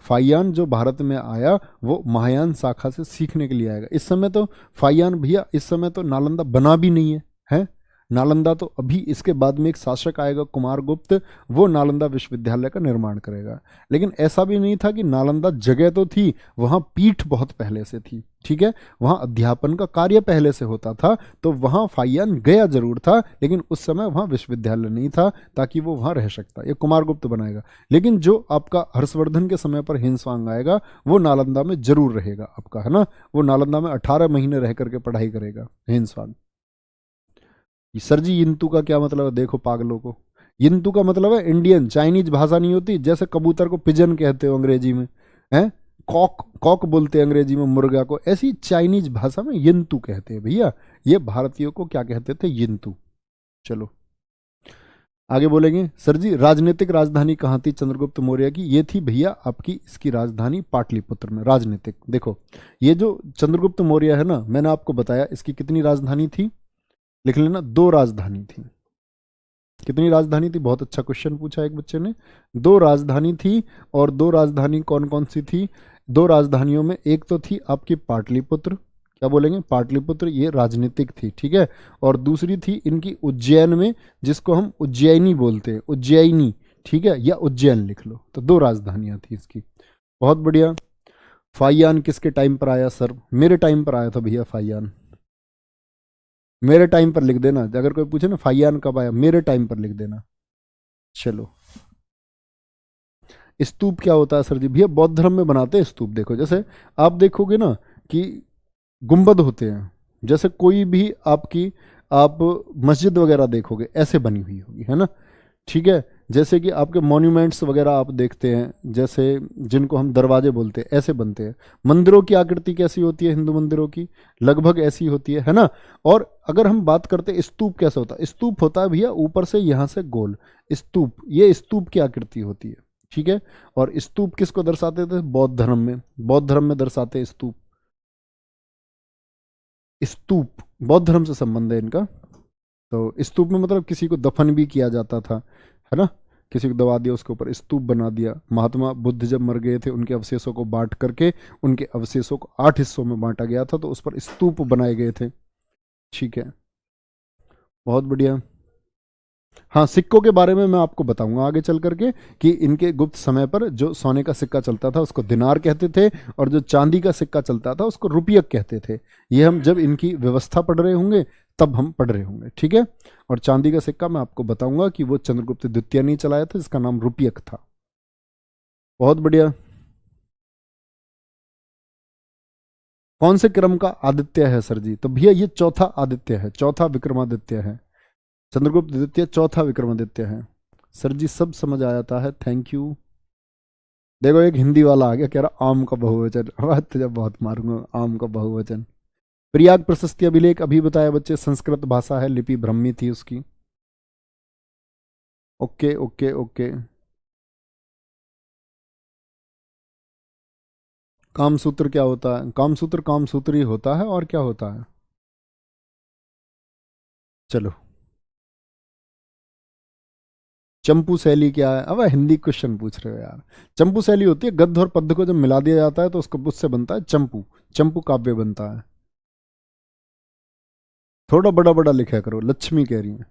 फाइयान जो भारत में आया वो महायान शाखा से सीखने के लिए आएगा। इस समय तो फाइयान भैया, इस समय तो नालंदा बना भी नहीं है, है? नालंदा तो अभी इसके बाद में एक शासक आएगा कुमारगुप्त, वो नालंदा विश्वविद्यालय का निर्माण करेगा। लेकिन ऐसा भी नहीं था कि नालंदा जगह तो थी, वहाँ पीठ बहुत पहले से थी। ठीक है, वहाँ अध्यापन का कार्य पहले से होता था, तो वहाँ फाइयान गया जरूर था, लेकिन उस समय वहाँ विश्वविद्यालय नहीं था ताकि वो वहाँ रह सकता। ये कुमारगुप्त बनाएगा। लेकिन जो आपका हर्षवर्धन के समय पर हिंसवांग आएगा, वो नालंदा में जरूर रहेगा आपका, है ना? वो नालंदा में 18 महीने रह करके पढ़ाई करेगा हिंसवांग। सर जी यिंतु का क्या मतलब है? देखो पागलों को, यिंतु का मतलब है इंडियन, चाइनीज भाषा नहीं होती। जैसे कबूतर को पिजन कहते हो अंग्रेजी में, हैं? कॉक, कॉक बोलते हैं अंग्रेजी में मुर्गा को, ऐसी चाइनीज भाषा में यिंतु कहते हैं भैया। ये भारतीयों को क्या कहते थे? यिंतु। चलो आगे बोलेंगे। सर जी राजनीतिक राजधानी कहाँ थी चंद्रगुप्त मौर्य की? ये थी भैया आपकी, इसकी राजधानी पाटलिपुत्र में। राजनीतिक देखो, ये जो चंद्रगुप्त मौर्य है ना, मैंने आपको बताया इसकी कितनी राजधानी थी, लिख लेना, 2 राजधानी थी। कितनी राजधानी थी? बहुत अच्छा क्वेश्चन पूछा एक बच्चे ने। 2 राजधानी थी, और 2 राजधानी कौन कौन सी थी? 2 राजधानियों में एक तो थी आपकी पाटलिपुत्र, क्या बोलेंगे, पाटलिपुत्र, ये राजनीतिक थी, ठीक है। और दूसरी थी इनकी उज्जैन में, जिसको हम उज्जैनी बोलते हैं, उज्जैनी, ठीक है, या उज्जैन लिख लो। तो 2 राजधानियां थी इसकी। बहुत बढ़िया। फाइयान किसके टाइम पर आया सर? मेरे टाइम पर आया था भैया फाइयान। मेरे टाइम पर लिख देना, अगर कोई पूछे ना फाइयान कब आया, मेरे टाइम पर लिख देना। चलो, स्तूप क्या होता है सर जी? भैया बौद्ध धर्म में बनाते हैं स्तूप। देखो जैसे आप देखोगे ना कि गुंबद होते हैं, जैसे कोई भी आपकी आप मस्जिद वगैरह देखोगे ऐसे बनी हुई होगी, है ना, ठीक है। जैसे कि आपके मॉन्यूमेंट्स वगैरह आप देखते हैं, जैसे जिनको हम दरवाजे बोलते हैं, ऐसे बनते हैं। मंदिरों की आकृति कैसी होती है? हिंदू मंदिरों की लगभग ऐसी होती है ना। और अगर हम बात करते हैं स्तूप कैसा होता है, स्तूप होता है भैया ऊपर से यहाँ से गोल स्तूप, ये स्तूप की आकृति होती है, ठीक है। और स्तूप किसको दर्शाते थे? बौद्ध धर्म में, बौद्ध धर्म में दर्शाते हैं स्तूप। स्तूप बौद्ध धर्म से संबंध है इनका। तो स्तूप में मतलब किसी को दफन भी किया जाता था, है ना, किसी को दबा दिया, उसके ऊपर स्तूप बना दिया। महात्मा बुद्ध जब मर गए थे, उनके अवशेषों को बांट करके उनके अवशेषों को 8 हिस्सों में बांटा गया था, तो उस पर स्तूप बनाए गए थे, ठीक है। बहुत बढ़िया। हाँ, सिक्कों के बारे में मैं आपको बताऊंगा आगे चल करके कि इनके गुप्त समय पर जो सोने का सिक्का चलता था उसको दिनार कहते थे, और जो चांदी का सिक्का चलता था उसको रुपयक कहते थे। ये हम जब इनकी व्यवस्था पढ़ रहे होंगे तब हम पढ़ रहे होंगे, ठीक है। और चांदी का सिक्का मैं आपको बताऊंगा कि वो चंद्रगुप्त द्वितीय ने चलाया था, जिसका नाम रुपयक था। बहुत बढ़िया। कौन से क्रम का आदित्य है सर जी? तो भैया ये चौथा आदित्य है, चौथा विक्रमादित्य है। चंद्रगुप्त द्वितीय चौथा विक्रमादित्य है। सर जी सब समझ आया है, थैंक यू। देखो एक हिंदी वाला आ गया, कह रहा आम का बहुवचन। अब तुझे बहुत मारूंगा, आम का बहुवचन। प्रयाग प्रशस्ति अभिलेख अभी बताया बच्चे, संस्कृत भाषा है, लिपि ब्रह्मी थी उसकी। Okay okay okay. कामसूत्र क्या होता है? कामसूत्र कामसूत्र ही होता है, और क्या होता है? चलो, चंपू शैली क्या है? अब हिंदी क्वेश्चन पूछ रहे हो यार। चंपू शैली होती है गद्य और पद्य को जब मिला दिया जाता है तो उसको उससे बनता है चंपू, चंपू काव्य बनता है। थोड़ा बड़ा बड़ा लिखा करो, लक्ष्मी कह रही है।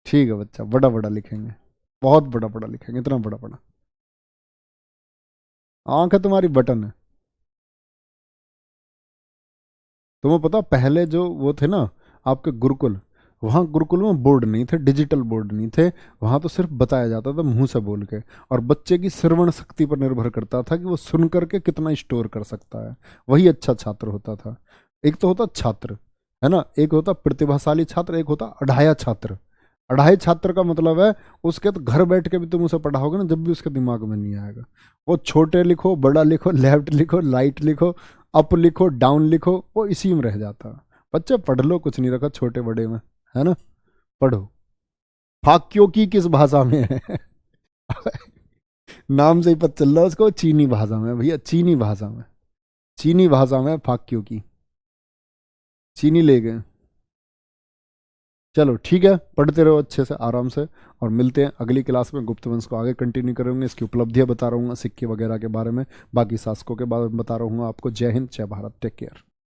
ठीक है बच्चा, बड़ा बड़ा लिखेंगे, बहुत बड़ा बड़ा लिखेंगे, इतना बड़ा बड़ा। आंख है तुम्हारी बटन है। तुम्हें पता पहले जो वो थे ना आपके गुरुकुल, वहाँ गुरुकुल में बोर्ड नहीं थे, डिजिटल बोर्ड नहीं थे। वहाँ तो सिर्फ बताया जाता था मुंह से बोल के, और बच्चे की श्रवण शक्ति पर निर्भर करता था कि वो सुन करके कितना स्टोर कर सकता है। वही अच्छा छात्र होता था। एक तो होता छात्र, है ना, एक होता प्रतिभाशाली छात्र, एक होता अढ़ाया छात्र। अढ़ाई छात्र का मतलब है उसके तो घर बैठ के भी तुम उसे पढ़ाओगे ना, जब भी उसके दिमाग में नहीं आएगा। वो छोटे लिखो, बड़ा लिखो, लेफ्ट लिखो, राइट लिखो, अप लिखो, डाउन लिखो, वो इसी में रह जाता। बच्चे पढ़ लो, कुछ नहीं रखा छोटे बड़े में, है ना, पढ़ो। फाक्यों की किस भाषा में है? नाम से ही पता चल रहा है उसको, चीनी भाषा में भैया, चीनी भाषा में, चीनी भाषा में फाक्यों की। चीनी ले गए। चलो ठीक है, पढ़ते रहो अच्छे से आराम से, और मिलते हैं अगली क्लास में। गुप्त वंश को आगे कंटिन्यू करेंगे, इसकी उपलब्धियां बता रहूँगा, सिक्के वगैरह के बारे में, बाकी शासकों के बारे में बता रहूँगा आपको। जय हिंद, जय भारत, टेक केयर।